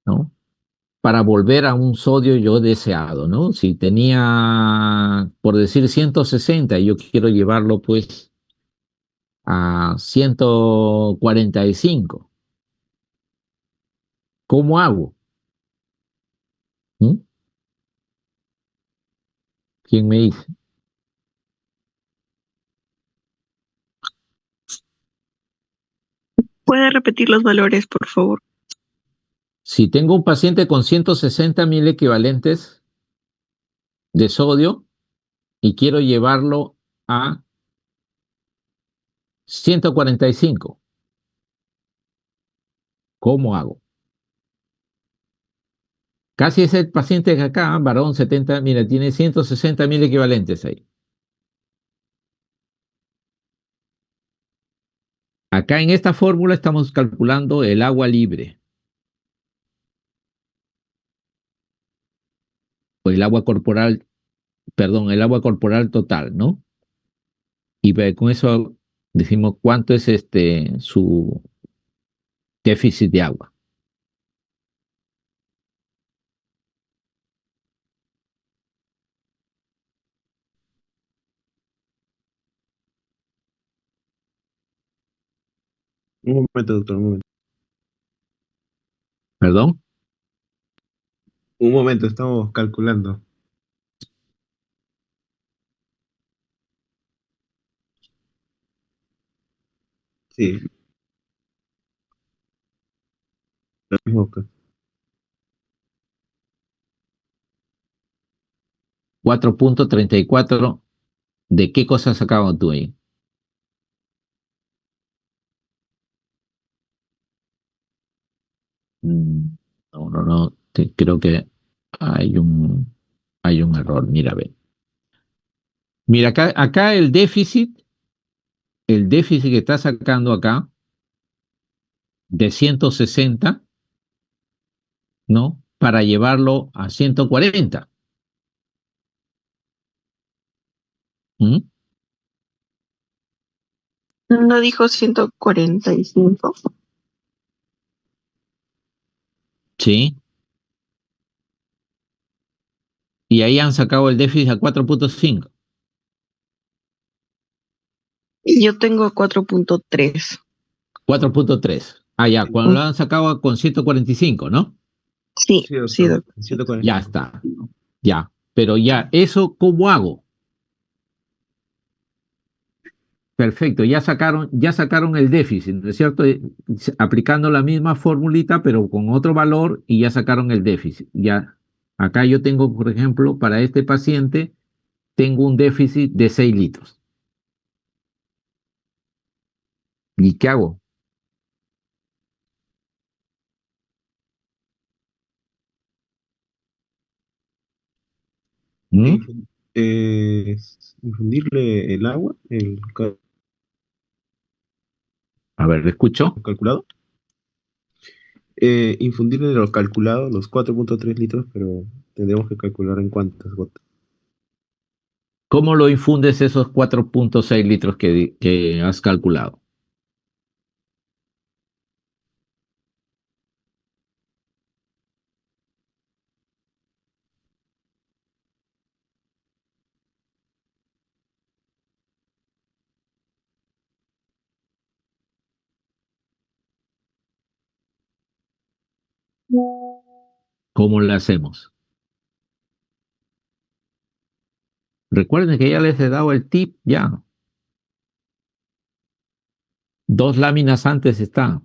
¿no? Para volver a un sodio yo deseado, ¿no? Si tenía, por decir, 160 y yo quiero llevarlo pues a 145, ¿cómo hago? ¿Mm? ¿Quién me dice? ¿Puede repetir los valores, por favor? Si tengo un paciente con 160.000 equivalentes de sodio y quiero llevarlo a 145, ¿cómo hago? Casi es el paciente que acá, varón 70, mira, tiene 160.000 equivalentes ahí. Acá en esta fórmula estamos calculando el agua libre o el agua corporal, perdón, el agua corporal total, ¿no? Y con eso decimos cuánto es su déficit de agua. Un momento, doctor, un momento. ¿Perdón? Un momento, estamos calculando. Sí, lo mismo que 4.34. ¿De qué cosa has sacado tú ahí? Mm, No, no, no. Creo que hay hay un error. Mira, ve. Mira, acá el déficit que está sacando acá de 160, ¿no? Para llevarlo a 140. ¿Mm? ¿No dijo 145? Sí. Y ahí han sacado el déficit a 4.5. Y yo tengo 4.3. 4.3. Ah, ya, sí, cuando lo han sacado con 145, ¿no? Sí, sí, sí, doctor. doctor. Sí. Ya 145. está. Ya. Pero ya, ¿eso cómo hago? Perfecto, ya sacaron el déficit, ¿no es cierto? Aplicando la misma formulita, pero con otro valor y ya sacaron el déficit. Ya, acá yo tengo, por ejemplo, para este paciente, tengo un déficit de 6 litros. ¿Y qué hago? ¿Mm? Infun- eh, Infundirle el agua, A ver, ¿le escucho? calculado. Infundirle los calculados, los 4.3 litros, pero tendremos que calcular en cuántas gotas. ¿Cómo lo infundes esos 4.6 litros que has calculado? ¿Cómo lo hacemos? Recuerden que ya les he dado el tip, ya. 2 láminas antes está.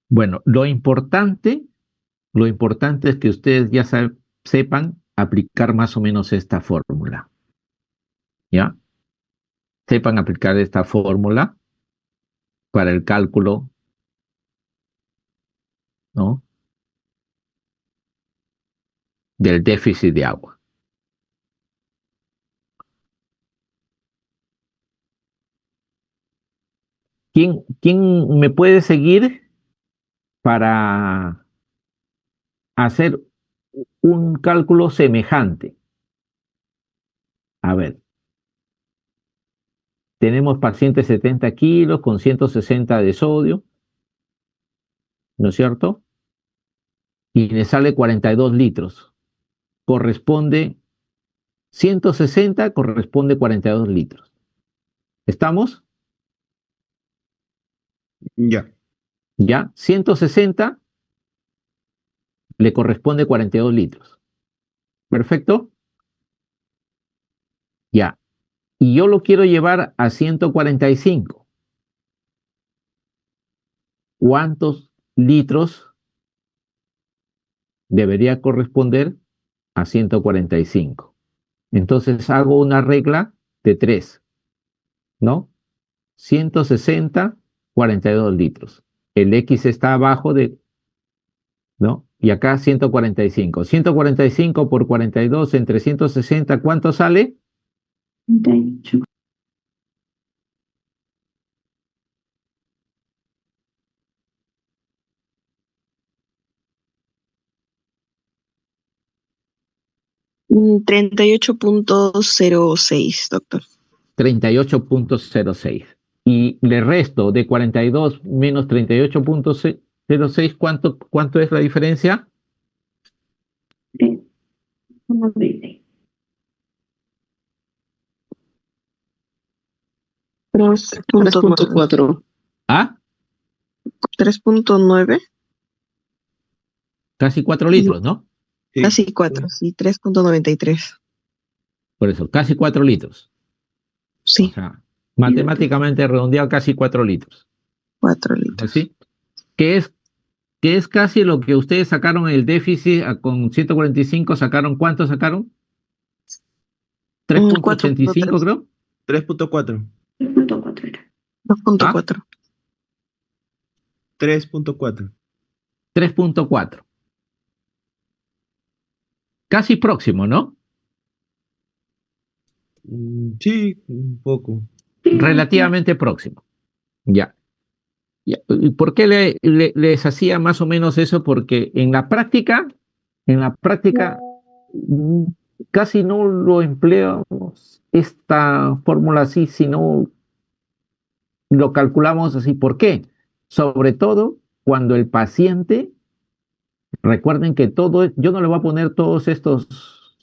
Bueno, lo importante es que ustedes ya sepan aplicar más o menos esta fórmula, ¿ya? Sepan aplicar esta fórmula para el cálculo, ¿no? Del déficit de agua. ¿Quién me puede seguir para hacer un cálculo semejante? A ver, tenemos pacientes 70 kilos con 160 de sodio, ¿no es cierto? Y le sale 42 litros. Corresponde 160 corresponde 42 litros. ¿Estamos? Ya, Ya. 160 le corresponde 42 litros. ¿Perfecto? Ya. Y yo lo quiero llevar a 145. ¿Cuántos litros debería corresponder a 145? Entonces hago una regla de 3, ¿no? 160, 42 litros. El X está abajo de, ¿no? Y acá 145. 145 por 42 entre 160, ¿cuánto sale? 38. Mm, 38.06, doctor. 38.06. Y le resto de 42 menos 38.06, ¿cuánto es la diferencia? 3,20. 3.9. 3.4. Ah, 3.9. casi 4 litros, ¿no? Sí, Casi 4, sí, 3.93. Por eso, casi 4 litros. O Sí, sea, matemáticamente redondeado casi 4 litros. 4 litros. ¿Así? Que es, que es casi lo que ustedes sacaron en el déficit con 145, ¿sacaron cuánto sacaron? 3.85 4.3. creo. 3.4. 3.4 era. ¿Ah? 2.4. 3.4. 3.4. Casi próximo, ¿no? Sí, un poco. Sí, sí. Relativamente próximo. Ya. Ya. ¿Y por qué les hacía más o menos eso? Porque en la práctica, mm, casi no lo empleamos esta fórmula así, sino lo calculamos así. ¿Por qué? Sobre todo cuando el paciente, recuerden que yo no le voy a poner todos estos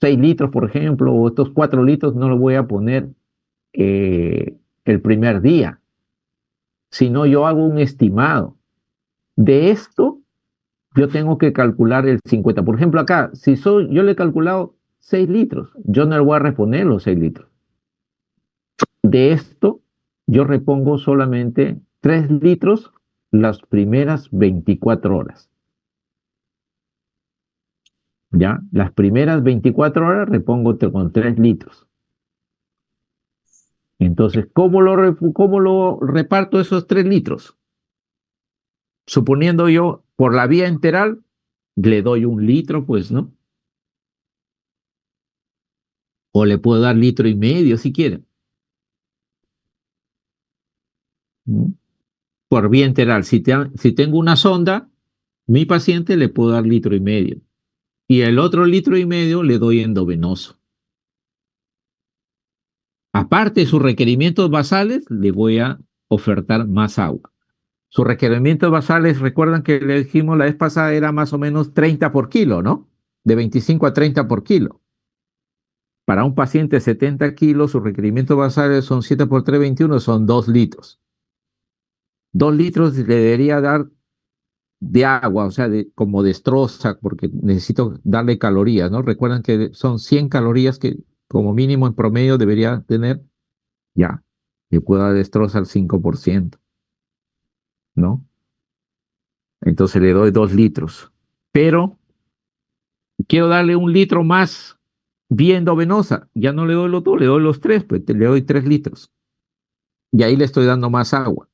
6 litros, por ejemplo, o estos 4 litros, no lo voy a poner el primer día, sino yo hago un estimado. De esto, yo tengo que calcular el 50. Por ejemplo, acá, yo le he calculado 6 litros, yo no le voy a reponer los 6 litros. De esto, yo repongo solamente 3 litros las primeras 24 horas. ¿Ya? Las primeras 24 horas repongo con 3 litros. Entonces, cómo lo reparto esos 3 litros? Suponiendo yo por la vía enteral, le doy 1 litro, pues, ¿no? O le puedo dar 1,5 litros si quieren. ¿Mm? Por vía enteral. Si tengo una sonda, mi paciente le puedo dar 1,5 litros. Y el otro 1,5 litros le doy endovenoso. Aparte de sus requerimientos basales, le voy a ofertar más agua. Sus requerimientos basales, recuerdan que le dijimos la vez pasada, era más o menos 30 por kilo, ¿no? De 25 a 30 por kilo. Para un paciente de 70 kilos, sus requerimientos basales son 7 por 3, 21, son 2 litros. 2 litros le debería dar de agua, o sea, como destroza, porque necesito darle calorías, ¿no? Recuerdan que son 100 calorías que como mínimo en promedio debería tener, ya, le puedo dar destroza al 5%, ¿no? Entonces le doy 2 litros. Pero quiero darle 1 litro más vía endovenosa, ya no le doy los 2, le doy los 3, pues le doy 3 litros. Y ahí le estoy dando más agua.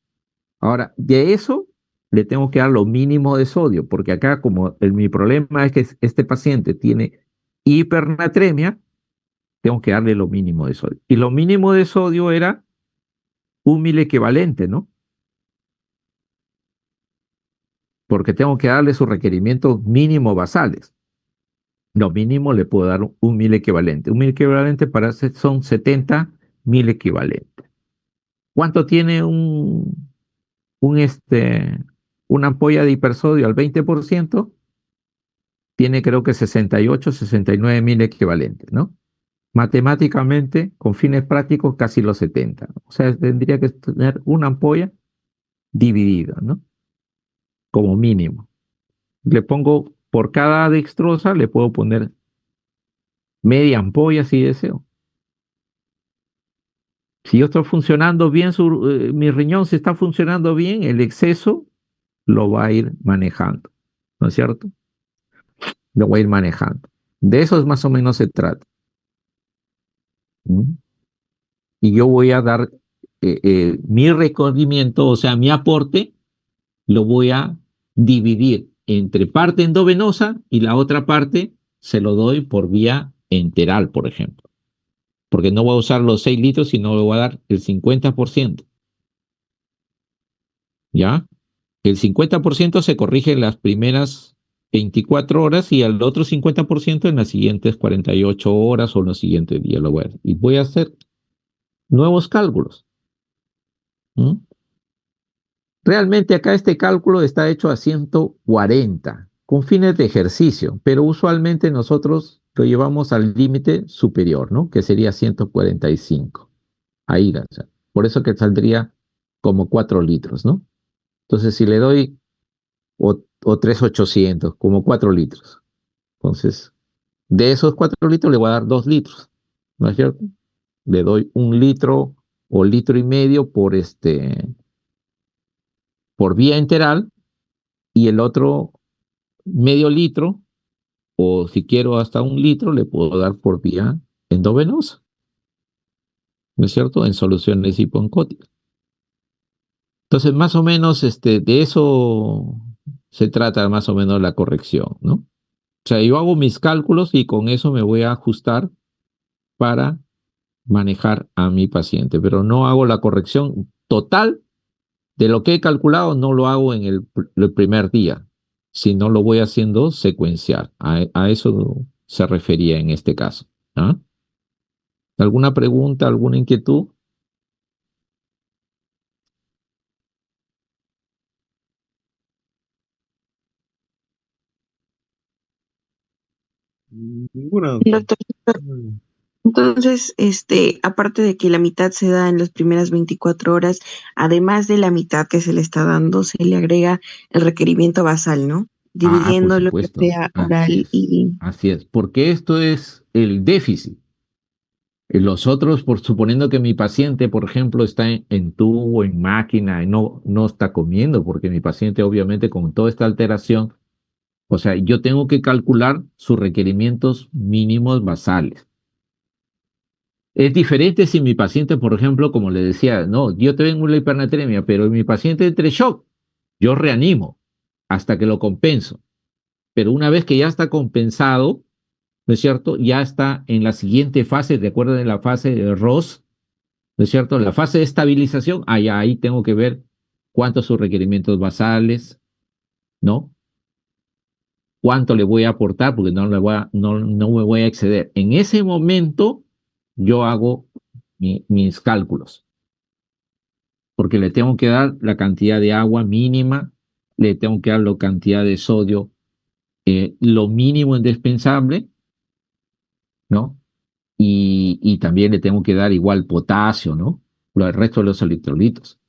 Ahora, de eso le tengo que dar lo mínimo de sodio, porque acá como mi problema es que este paciente tiene hipernatremia, tengo que darle lo mínimo de sodio. Y lo mínimo de sodio era 1 mil equivalente, ¿no? Porque tengo que darle sus requerimientos mínimos basales. Lo mínimo le puedo dar 1 mil equivalente. 1 mil equivalente son 70 mil equivalentes. ¿Cuánto tiene una ampolla de hipersodio al 20%? Tiene creo que 68, 69 mil equivalentes, ¿no? Matemáticamente, con fines prácticos, casi los 70. O sea, tendría que tener una ampolla dividida, ¿no? Como mínimo. Le pongo, por cada dextrosa, le puedo poner media ampolla si deseo. Si yo estoy funcionando bien, mi riñón se está funcionando bien, el exceso lo va a ir manejando, ¿no es cierto? Lo va a ir manejando. De eso es más o menos se trata. ¿Mm? Y yo voy a dar mi recorrimiento, o sea, mi aporte, lo voy a dividir entre parte endovenosa y la otra parte se lo doy por vía enteral, por ejemplo. Porque no voy a usar los 6 litros, sino le voy a dar el 50%. ¿Ya? El 50% se corrige en las primeras 24 horas y el otro 50% en las siguientes 48 horas o en los siguientes días. Y voy a hacer nuevos cálculos. ¿Mm? Realmente acá este cálculo está hecho a 140 con fines de ejercicio, pero usualmente nosotros lo llevamos al límite superior, ¿no? Que sería 145. Ahí, o sea, por eso que saldría como 4 litros, ¿no? Entonces, si le doy o 3,800, como 4 litros. Entonces, De esos 4 litros le voy a dar 2 litros, ¿no es cierto? Le doy 1 litro o 1,5 litros por vía enteral y el otro medio litro, o si quiero hasta 1 litro, le puedo dar por vía endovenosa, ¿no es cierto? En soluciones hipoencóticas. Entonces, más o menos, de eso se trata más o menos la corrección, ¿no? O sea, yo hago mis cálculos y con eso me voy a ajustar para manejar a mi paciente, pero no hago la corrección total de lo que he calculado, no lo hago en el primer día, sino lo voy haciendo secuencial. A eso se refería en este caso. ¿Ah? ¿Alguna pregunta, alguna inquietud? Ninguna, doctor. Doctor, entonces, aparte de que la mitad se da en las primeras 24 horas, además de la mitad que se le está dando, se le agrega el requerimiento basal, ¿no? Por Dividiendo lo que supuesto. sea Así oral es. y... Así es. Porque esto es el déficit. Los otros, por suponiendo que mi paciente, por ejemplo, está en tubo, en máquina, y no está comiendo, porque mi paciente, obviamente, con toda esta alteración, o sea, yo tengo que calcular sus requerimientos mínimos basales. Es diferente si mi paciente, por ejemplo, como le decía, no, yo tengo una hipernatremia, pero mi paciente entre shock, yo reanimo hasta que lo compenso. Pero una vez que ya está compensado, ¿no es cierto? Ya está en la siguiente fase, de acuerdo en la fase de Ross, ¿no es cierto? La fase de estabilización, ahí tengo que ver cuántos sus requerimientos basales, ¿no? Cuánto le voy a aportar, porque no me voy a exceder. En ese momento, yo hago mis cálculos, porque le tengo que dar la cantidad de agua mínima, le tengo que dar la cantidad de sodio, lo mínimo indispensable, ¿no? Y también le tengo que dar igual potasio, ¿no? El resto de los electrolitos.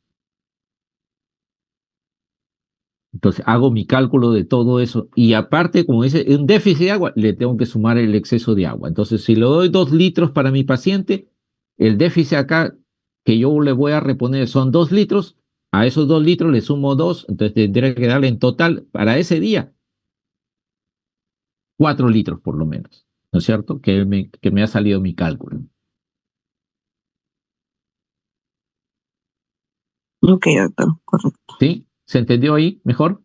Entonces hago mi cálculo de todo eso y aparte, como dice, un déficit de agua, le tengo que sumar el exceso de agua. Entonces, si le doy 2 litros para mi paciente, el déficit acá que yo le voy a reponer son 2 litros, a esos 2 litros le sumo dos, entonces tendré que darle en total para ese día 4 litros por lo menos, ¿no es cierto? Que me ha salido mi cálculo. Ok, doctor, correcto. ¿Sí? ¿Se entendió ahí mejor?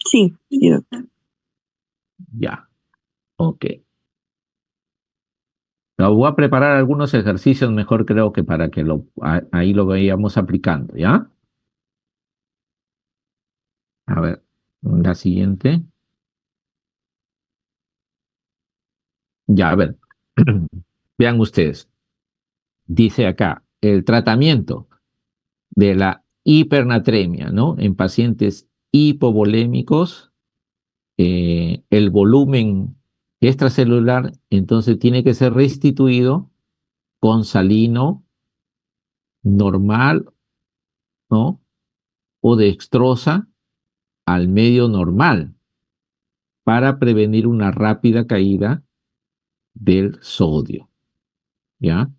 Sí, sí, doctor. Ya, ok. Voy a preparar algunos ejercicios mejor creo que para que ahí lo vayamos aplicando, ¿ya? A ver, la siguiente. Ya, a ver. Vean ustedes. Dice acá, el tratamiento de la hipernatremia, ¿no? En pacientes hipovolémicos, el volumen extracelular entonces tiene que ser restituido con salino normal, ¿no? O dextrosa al medio normal para prevenir una rápida caída del sodio, ¿ya?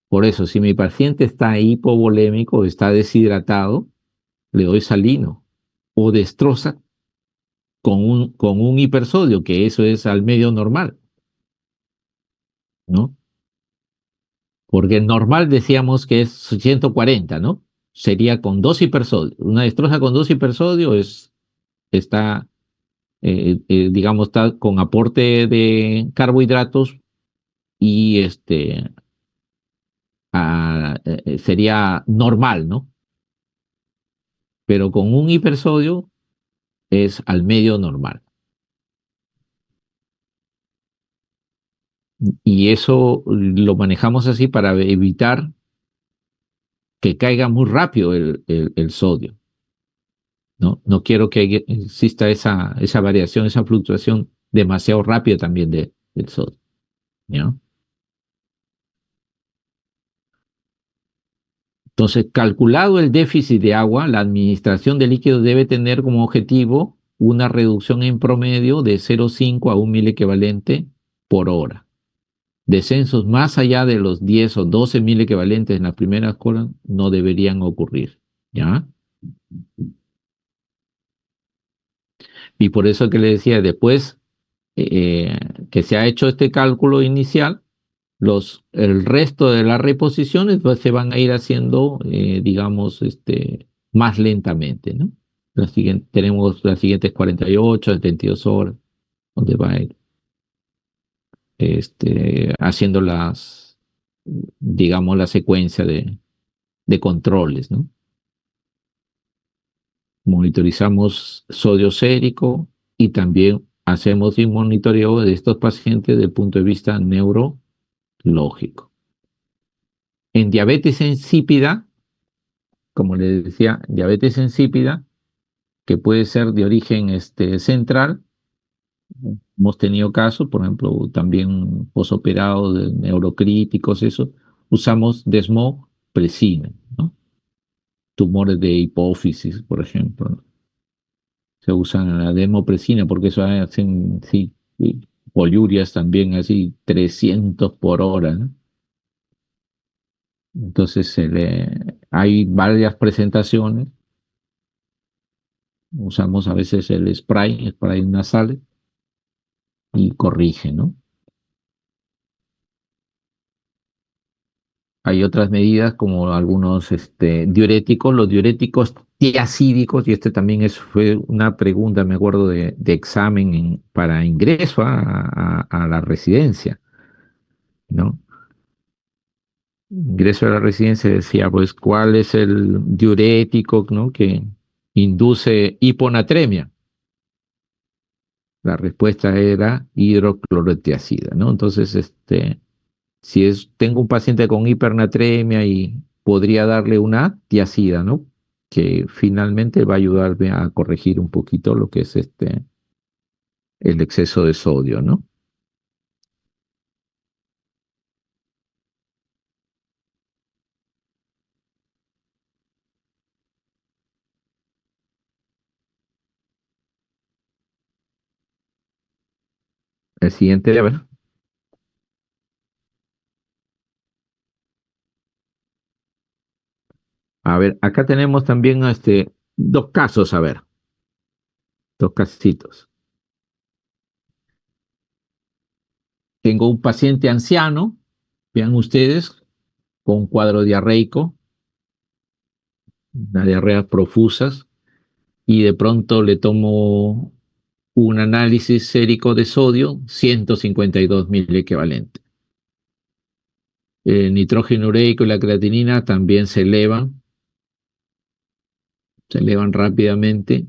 Por eso, si mi paciente está hipovolémico, está deshidratado, le doy salino o destroza con un hipersodio, que eso es al medio normal, ¿no? Porque el normal decíamos que es 140, ¿no? Sería con 2 hipersodios. Una destroza con 2 hipersodios está, digamos, está con aporte de carbohidratos y sería normal, ¿no? Pero con un hipersodio es al medio normal. Y eso lo manejamos así para evitar que caiga muy rápido el sodio, ¿no? No quiero que exista esa variación, esa fluctuación demasiado rápida también del sodio, ¿no? Entonces, calculado el déficit de agua, la administración de líquido debe tener como objetivo una reducción en promedio de 0,5 a 1 miliequivalente por hora. Descensos más allá de los 10 o 12 miliequivalentes en las primeras horas no deberían ocurrir, ¿ya? Y por eso que le decía, después que se ha hecho este cálculo inicial, el resto de las reposiciones pues, se van a ir haciendo, digamos, más lentamente, ¿no? Tenemos las siguientes 48, 72 horas, donde va a ir haciendo digamos, la secuencia de controles, ¿no? Monitorizamos sodio sérico y también hacemos un monitoreo de estos pacientes desde el punto de vista neurológico. En diabetes insípida, como les decía, diabetes insípida, que puede ser de origen central, hemos tenido casos, por ejemplo, también posoperados de neurocríticos, eso, usamos desmopresina, ¿no? Tumores de hipófisis, por ejemplo, ¿no? Se usan la desmopresina porque eso hacen, sí, poliurias también así 300 por hora, ¿no? Entonces hay varias presentaciones, usamos a veces el spray nasal y corrige, ¿no? Hay otras medidas como algunos diuréticos, los diuréticos tiacídicos, y también fue una pregunta, me acuerdo, de examen para ingreso a la residencia, ¿no? Ingreso a la residencia decía, pues, ¿cuál es el diurético, ¿no? que induce hiponatremia? La respuesta era hidroclorotiazida, ¿no? Entonces, si tengo un paciente con hipernatremia y podría darle una tiacida, ¿no? Que finalmente va a ayudarme a corregir un poquito lo que es el exceso de sodio, ¿no? El siguiente, a ver, acá tenemos también dos casos, a ver, dos casitos. Tengo un paciente anciano, vean ustedes, con cuadro diarreico, una diarrea profusas, y de pronto le tomo un análisis sérico de sodio, 152 miliequivalente. El nitrógeno ureico y la creatinina también se elevan rápidamente.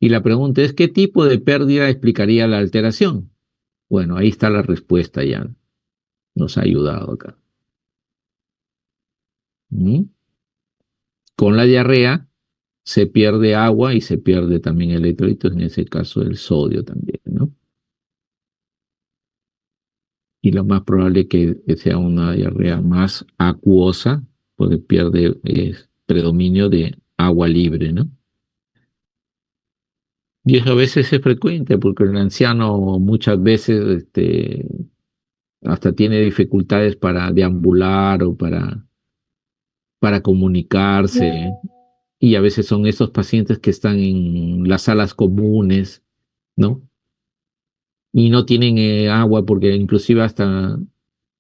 Y la pregunta es, ¿qué tipo de pérdida explicaría la alteración? Bueno, ahí está la respuesta ya. Nos ha ayudado acá. ¿Mm? Con la diarrea se pierde agua y se pierde también electrolitos, en ese caso el sodio también, ¿no? Y lo más probable es que sea una diarrea más acuosa, porque pierde predominio de agua libre, ¿no? Y eso a veces es frecuente, porque el anciano muchas veces hasta tiene dificultades para deambular o para comunicarse, y a veces son esos pacientes que están en las salas comunes, ¿no? Y no tienen agua porque inclusive hasta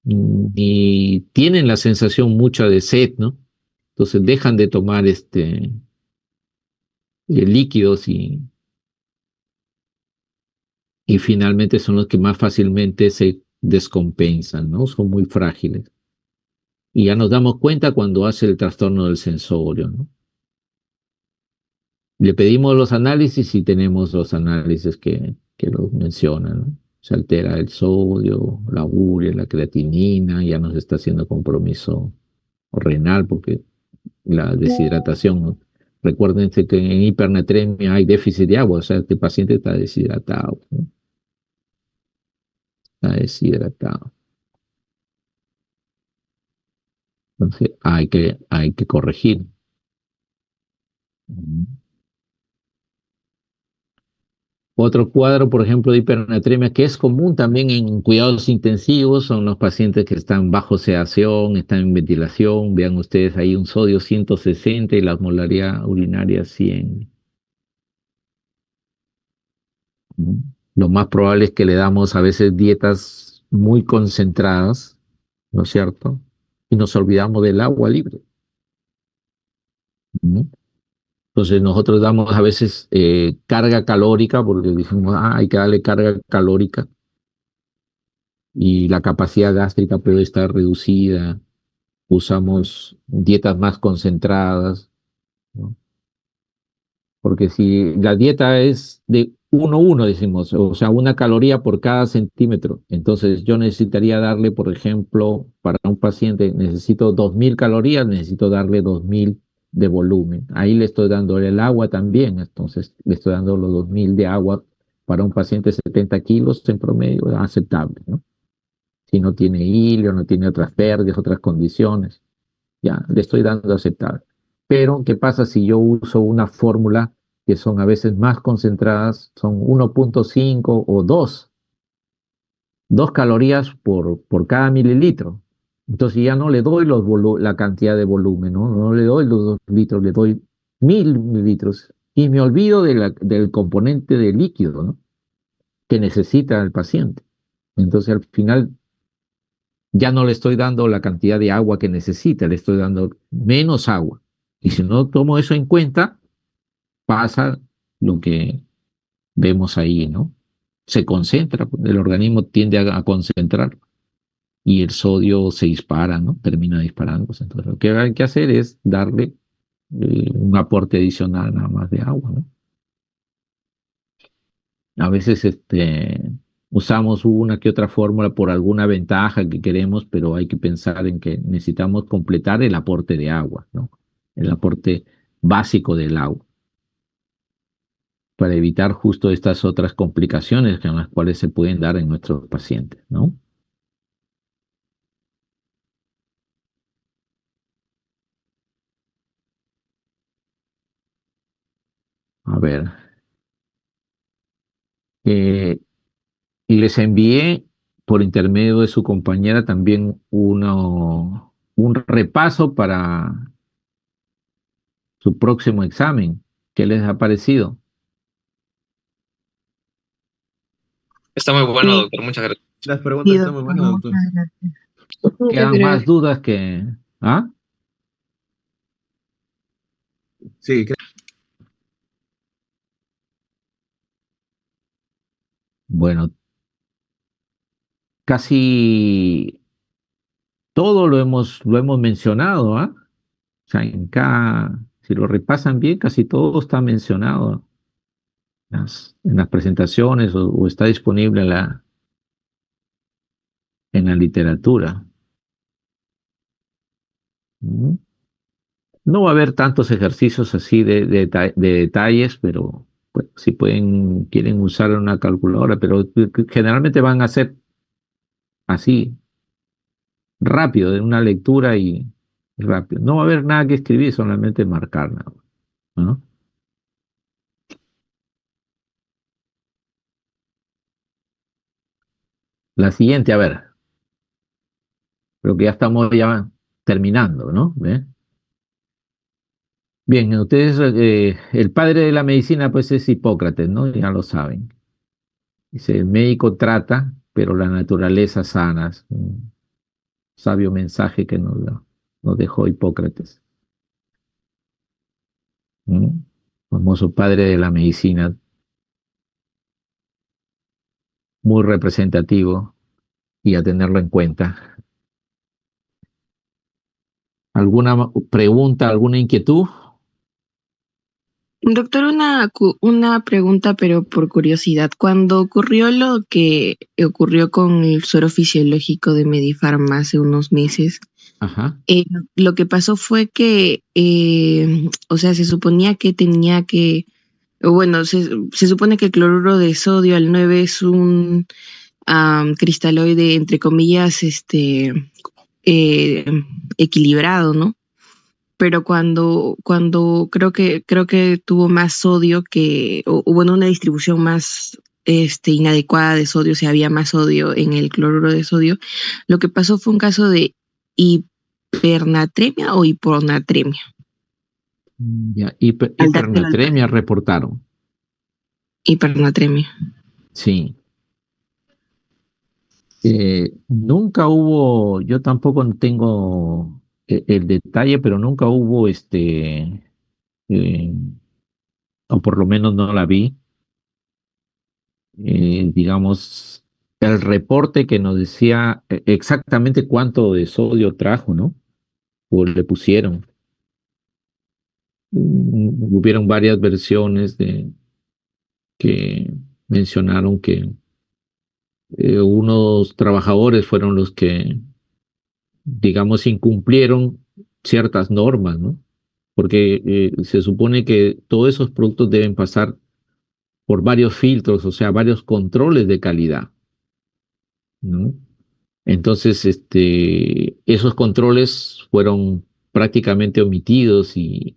ni tienen la sensación mucha de sed, ¿no? Entonces dejan de tomar líquidos y finalmente son los que más fácilmente se descompensan, ¿no? Son muy frágiles. Y ya nos damos cuenta cuando hace el trastorno del sensorio, ¿no? Le pedimos los análisis y tenemos los análisis que los mencionan, ¿no? Se altera el sodio, la urea, la creatinina, ya nos está haciendo compromiso renal porque la deshidratación, ¿no? Recuérdense que en hipernatremia hay déficit de agua, o sea, este paciente está deshidratado, ¿no? Está deshidratado. Entonces hay que corregir. Otro cuadro, por ejemplo, de hipernatremia, que es común también en cuidados intensivos, son los pacientes que están bajo sedación, están en ventilación. Vean ustedes ahí un sodio 160 y la osmolaridad urinaria 100. ¿No? Lo más probable es que le damos a veces dietas muy concentradas, ¿no es cierto? Y nos olvidamos del agua libre. ¿No? Entonces nosotros damos a veces carga calórica porque decimos, hay que darle carga calórica y la capacidad gástrica puede estar reducida. Usamos dietas más concentradas, ¿no? Porque si la dieta es de 1-1, decimos, o sea, 1 caloría por cada centímetro, entonces yo necesitaría darle, por ejemplo, para un paciente, necesito 2.000 calorías, necesito darle 2.000 de volumen. Ahí le estoy dando el agua también, entonces le estoy dando los 2.000 de agua para un paciente de 70 kilos en promedio, aceptable, ¿no? Si no tiene hilio, no tiene otras pérdidas, otras condiciones, ya le estoy dando aceptable. Pero, ¿qué pasa si yo uso una fórmula que son a veces más concentradas, son 1.5 o 2 calorías por cada mililitro? Entonces ya no le doy la cantidad de volumen, ¿no? No le doy los 2 litros, le doy 1.000 mililitros y me olvido del componente de líquido, ¿no? Que necesita el paciente. Entonces al final ya no le estoy dando la cantidad de agua que necesita, le estoy dando menos agua. Y si no tomo eso en cuenta, pasa lo que vemos ahí, ¿no? Se concentra, el organismo tiende a concentrar y el sodio se dispara, ¿no? Termina disparándose. Entonces, lo que hay que hacer es darle un aporte adicional nada más de agua, ¿no? A veces usamos una que otra fórmula por alguna ventaja que queremos, pero hay que pensar en que necesitamos completar el aporte de agua, ¿no? El aporte básico del agua, para evitar justo estas otras complicaciones con las cuales se pueden dar en nuestros pacientes, ¿no? A ver, eh, y les envié por intermedio de su compañera también un repaso para su próximo examen. ¿Qué les ha parecido? Está muy bueno, Sí, doctor. Muchas gracias. Las preguntas sí, están muy doctor, buenas, doctor. muchas gracias. Muchas Quedan más gracias. dudas que... ¿Ah? Sí, Bueno, casi todo lo hemos mencionado, ¿ah? O sea, si lo repasan bien, casi todo está mencionado en las presentaciones o está disponible en la literatura. ¿Mm? No va a haber tantos ejercicios así de detalles, pero pues, si quieren usar una calculadora, pero generalmente van a ser así, rápido, de una lectura y rápido. No va a haber nada que escribir, solamente marcar nada más, ¿no? La siguiente, a ver, creo que ya estamos ya terminando, ¿no? ¿Ve? Bien, ustedes, el padre de la medicina, pues es Hipócrates, ¿no? Ya lo saben. Dice, el médico trata, pero la naturaleza sana. Es un sabio mensaje que nos dejó Hipócrates. ¿Mm? Famoso padre de la medicina, muy representativo y a tenerlo en cuenta. ¿Alguna pregunta, alguna inquietud? Doctor, una pregunta, pero por curiosidad. Cuando ocurrió lo que ocurrió con el suero fisiológico de Medifarma hace unos meses, Ajá. eh, lo que pasó fue que, o sea, se suponía que tenía que, o bueno, se supone que el cloruro de sodio al 9 es un cristaloide, entre comillas, eh, equilibrado, ¿no? pero cuando creo que tuvo más sodio o bueno, una distribución más inadecuada de sodio, o sea, había más sodio en el cloruro de sodio, lo que pasó fue un caso de hipernatremia o hiponatremia. Ya, Al dárselo al hipernatremia reportaron. hipernatremia. Sí. Nunca hubo, yo tampoco tengo el detalle, pero nunca hubo eh, o por lo menos no la vi, digamos, el reporte que nos decía exactamente cuánto de sodio trajo, ¿no? O le pusieron. Hubieron varias versiones que mencionaron que unos trabajadores fueron los que, digamos, incumplieron ciertas normas, ¿no? Porque se supone que todos esos productos deben pasar por varios filtros, o sea, varios controles de calidad, ¿no? Entonces, esos controles fueron prácticamente omitidos y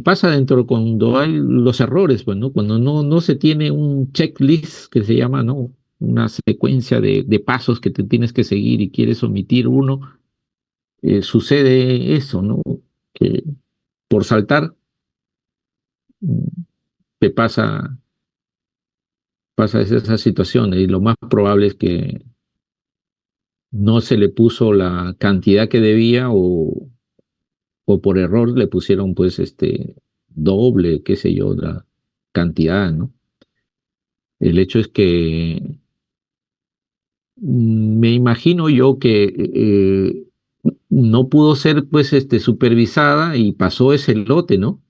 pasa dentro cuando hay los errores, pues, ¿no? Cuando no se tiene un checklist que se llama, ¿no? Una secuencia de pasos que te tienes que seguir y quieres omitir uno, sucede eso, ¿no? Que por saltar mm, te pasa esas situaciones y lo más probable es que no se le puso la cantidad que debía o por error le pusieron pues doble, qué sé yo, la cantidad, ¿no? El hecho es que me imagino yo que no pudo ser pues supervisada y pasó ese lote, ¿no?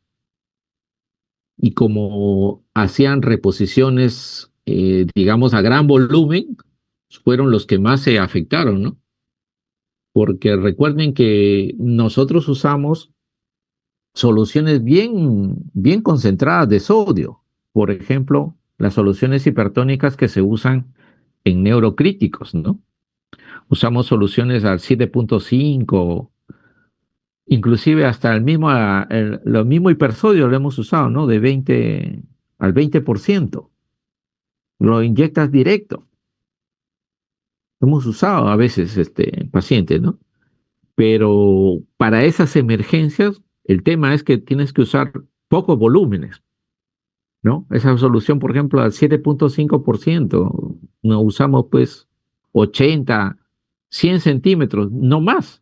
Y como hacían reposiciones, digamos, a gran volumen, fueron los que más se afectaron, ¿no? Porque recuerden que nosotros usamos soluciones bien concentradas de sodio. Por ejemplo, las soluciones hipertónicas que se usan en neurocríticos, ¿no? Usamos soluciones al 7.5, inclusive hasta lo mismo hipersodio lo hemos usado, ¿no? De 20 al 20%. Lo inyectas directo. Lo hemos usado a veces en pacientes, ¿no? Pero para esas emergencias, el tema es que tienes que usar pocos volúmenes, ¿no? Esa solución, por ejemplo, al 7.5%, no usamos pues 80, 100 centímetros, no más,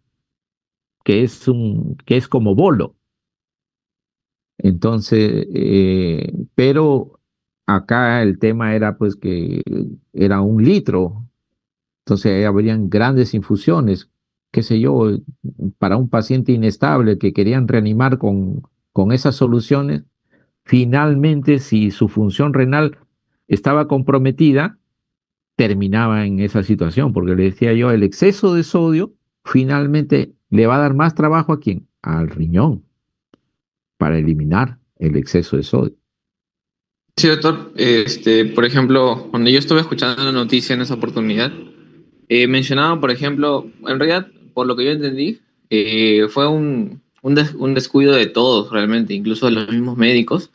que es como bolo. Entonces, pero acá el tema era pues que era 1 litro, entonces ahí habrían grandes infusiones, qué sé yo, para un paciente inestable que querían reanimar con esas soluciones. Finalmente, si su función renal estaba comprometida, terminaba en esa situación, porque le decía yo, el exceso de sodio finalmente le va a dar más trabajo a quién, al riñón, para eliminar el exceso de sodio. Sí, doctor. Por ejemplo, cuando yo estuve escuchando la noticia en esa oportunidad, mencionaban, por ejemplo, en realidad, por lo que yo entendí, fue un descuido de todos realmente, incluso de los mismos médicos.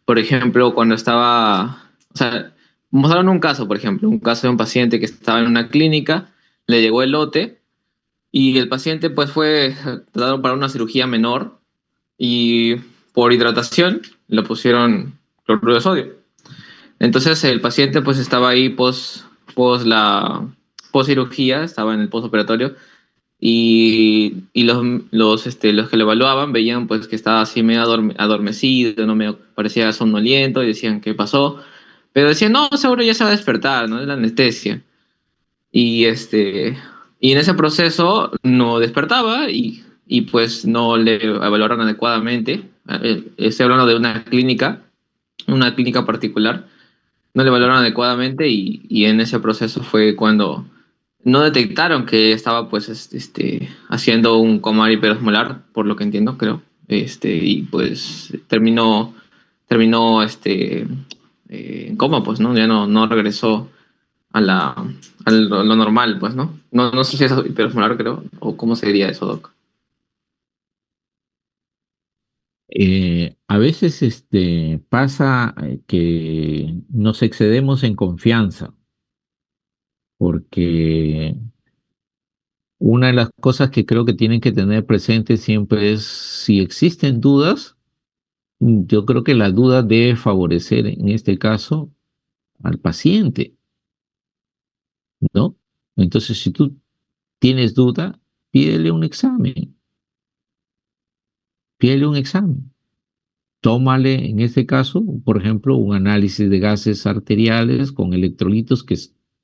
Por ejemplo, cuando estaba, o sea, mostraron un caso, por ejemplo, un caso de un paciente que estaba en una clínica, le llegó el lote y el paciente pues fue tratado para una cirugía menor y por hidratación le pusieron cloruro de sodio. Entonces el paciente pues estaba ahí pos cirugía, estaba en el postoperatorio y los que lo evaluaban veían pues que estaba así medio adormecido, no medio, parecía somnoliento y decían ¿qué pasó? Pero decían no, seguro ya se va a despertar, ¿no? Es la anestesia. Y y en ese proceso no despertaba y pues no le evaluaron adecuadamente. Estoy hablando de una clínica particular, no le valoraron adecuadamente y en ese proceso fue cuando no detectaron que estaba pues haciendo un coma hiperosmolar, por lo que entiendo, creo. Y pues terminó en coma, pues, ¿no? Ya no regresó a lo normal, pues, ¿no? No sé si es hiperosmolar, creo, o cómo sería eso, Doc. A veces pasa que nos excedemos en confianza, porque una de las cosas que creo que tienen que tener presente siempre es si existen dudas, yo creo que la duda debe favorecer en este caso al paciente, ¿no? Entonces, si tú tienes duda, pídele un examen, pídele un examen. Tómale, en este caso, por ejemplo, un análisis de gases arteriales con electrolitos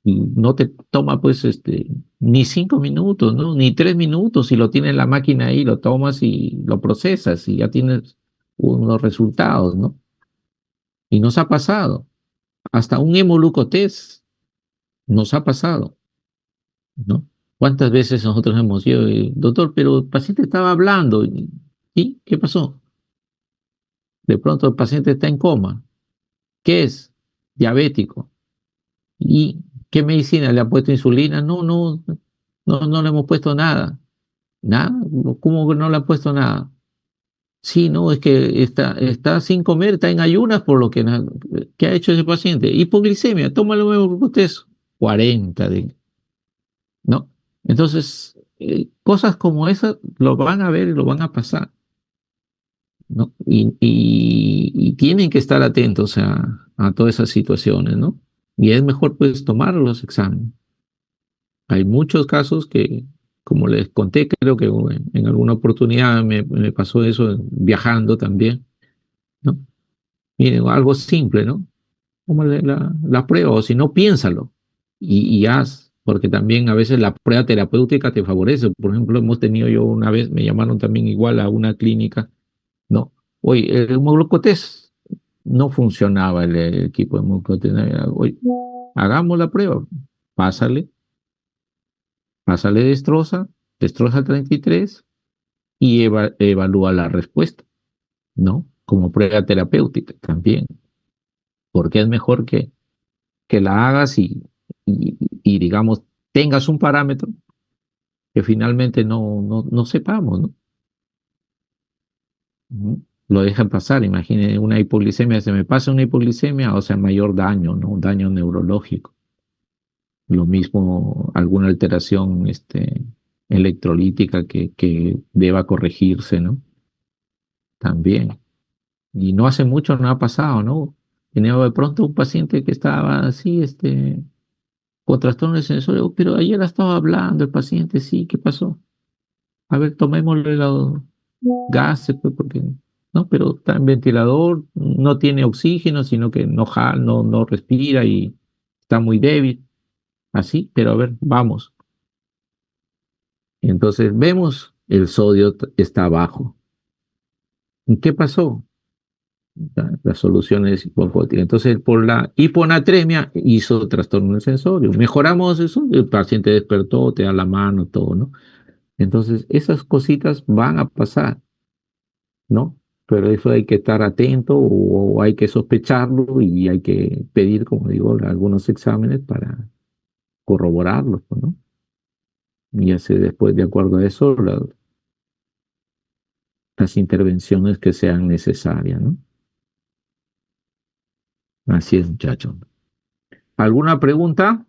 no te toma pues ni 5 minutos, ¿no? Ni 3 minutos, si lo tienes en la máquina ahí, lo tomas y lo procesas y ya tienes unos resultados, ¿no? Y nos ha pasado, hasta un hemoglucotest nos ha pasado, ¿no? ¿Cuántas veces nosotros hemos ido, doctor, pero el paciente estaba hablando, ¿y qué pasó? De pronto el paciente está en coma. ¿Qué es? Diabético. ¿Y qué medicina? ¿Le ha puesto insulina? No, no, no, no le hemos puesto nada. ¿Nada? ¿Cómo que no le ha puesto nada? Sí, no, es que está sin comer, está en ayunas por lo que... ¿Qué ha hecho ese paciente? Hipoglicemia, tómalo nuevo usted. 40, ¿no? Entonces, cosas como esas lo van a ver y lo van a pasar, ¿no? Y tienen que estar atentos a todas esas situaciones, ¿no? Y es mejor pues tomar los exámenes. Hay muchos casos que, como les conté, creo que en alguna oportunidad me pasó eso viajando también, ¿no? Miren, algo simple, ¿no? Como la prueba, o si no, piénsalo y haz, porque también a veces la prueba terapéutica te favorece. Por ejemplo, hemos tenido yo una vez, me llamaron también igual a una clínica, ¿no? Oye, el hemoglucotest no funcionaba el equipo de hemoglucotest. Oye, hagamos la prueba, pásale, pásale destroza 33 y evalúa la respuesta, ¿no? Como prueba terapéutica también, porque es mejor que la hagas y, digamos, tengas un parámetro que finalmente no sepamos, ¿no? Ujú. Lo dejan pasar, imagine una hipoglicemia, se me pasa una hipoglicemia, o sea, mayor daño, ¿no? Un daño neurológico. Lo mismo, alguna alteración electrolítica que deba corregirse, ¿no? También. Y no hace mucho no ha pasado, ¿no? Tenía de pronto un paciente que estaba así, con trastorno del sensorio, pero ayer estaba hablando el paciente, sí, ¿qué pasó? A ver, tomémosle los gases, pues, porque, ¿no? Pero está en ventilador, no tiene oxígeno, sino que no respira y está muy débil, así, pero a ver, vamos. Entonces vemos, el sodio está bajo. ¿Y qué pasó? La solución es hipocótica. Entonces, por la hiponatremia hizo trastorno del sensorio. Mejoramos eso, el paciente despertó, te da la mano, todo, ¿no? Entonces, esas cositas van a pasar, ¿no? Pero eso hay que estar atento o hay que sospecharlo y hay que pedir, como digo, algunos exámenes para corroborarlo, pues, ¿no? Y hacer después, de acuerdo a eso, las intervenciones que sean necesarias, ¿no? Así es, muchacho. ¿Alguna pregunta?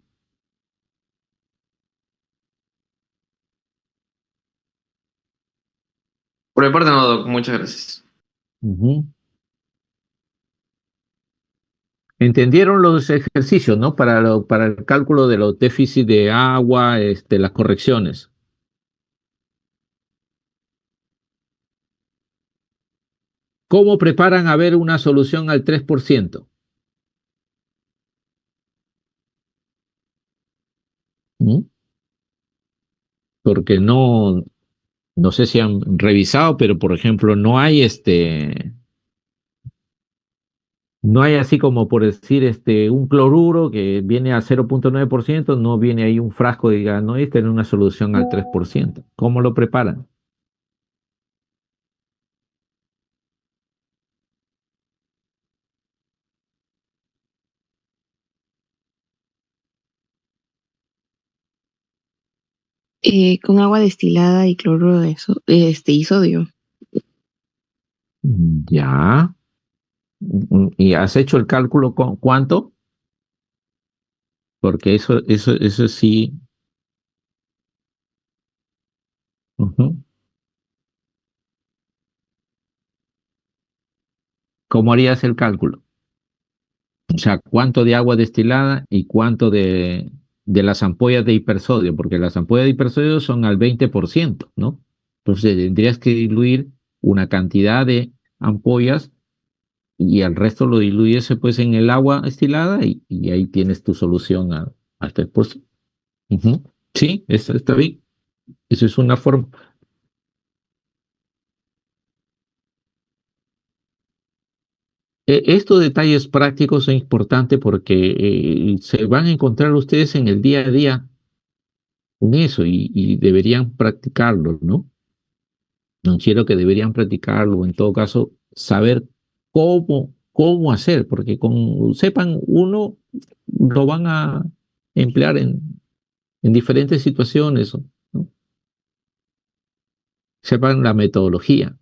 Por mi parte no, Doc, muchas gracias. Ujú. ¿Entendieron los ejercicios, ¿no? Para el cálculo de los déficits de agua, las correcciones. ¿Cómo preparan a ver una solución al 3%? ¿Mm? Porque no sé si han revisado, pero por ejemplo, no hay así como por decir un cloruro que viene a 0,9%, no viene ahí un frasco y diga, no, esta es una solución al 3%. ¿Cómo lo preparan? Con agua destilada y cloruro de y sodio. Ya. ¿Y has hecho el cálculo con cuánto? Porque eso sí. Ujú. ¿Cómo harías el cálculo? O sea, cuánto de agua destilada y cuánto de las ampollas de hipersodio, porque las ampollas de hipersodio son al 20%, ¿no? Entonces tendrías que diluir una cantidad de ampollas y el resto lo diluyes pues en el agua destilada y ahí tienes tu solución al 3%. Ujú. Sí, está bien. Eso es una forma. Estos detalles prácticos son importantes porque se van a encontrar ustedes en el día a día con eso y deberían practicarlo, ¿no? Considero que deberían practicarlo, en todo caso, saber cómo hacer, porque con sepan uno, lo van a emplear en diferentes situaciones, ¿no? Sepan la metodología.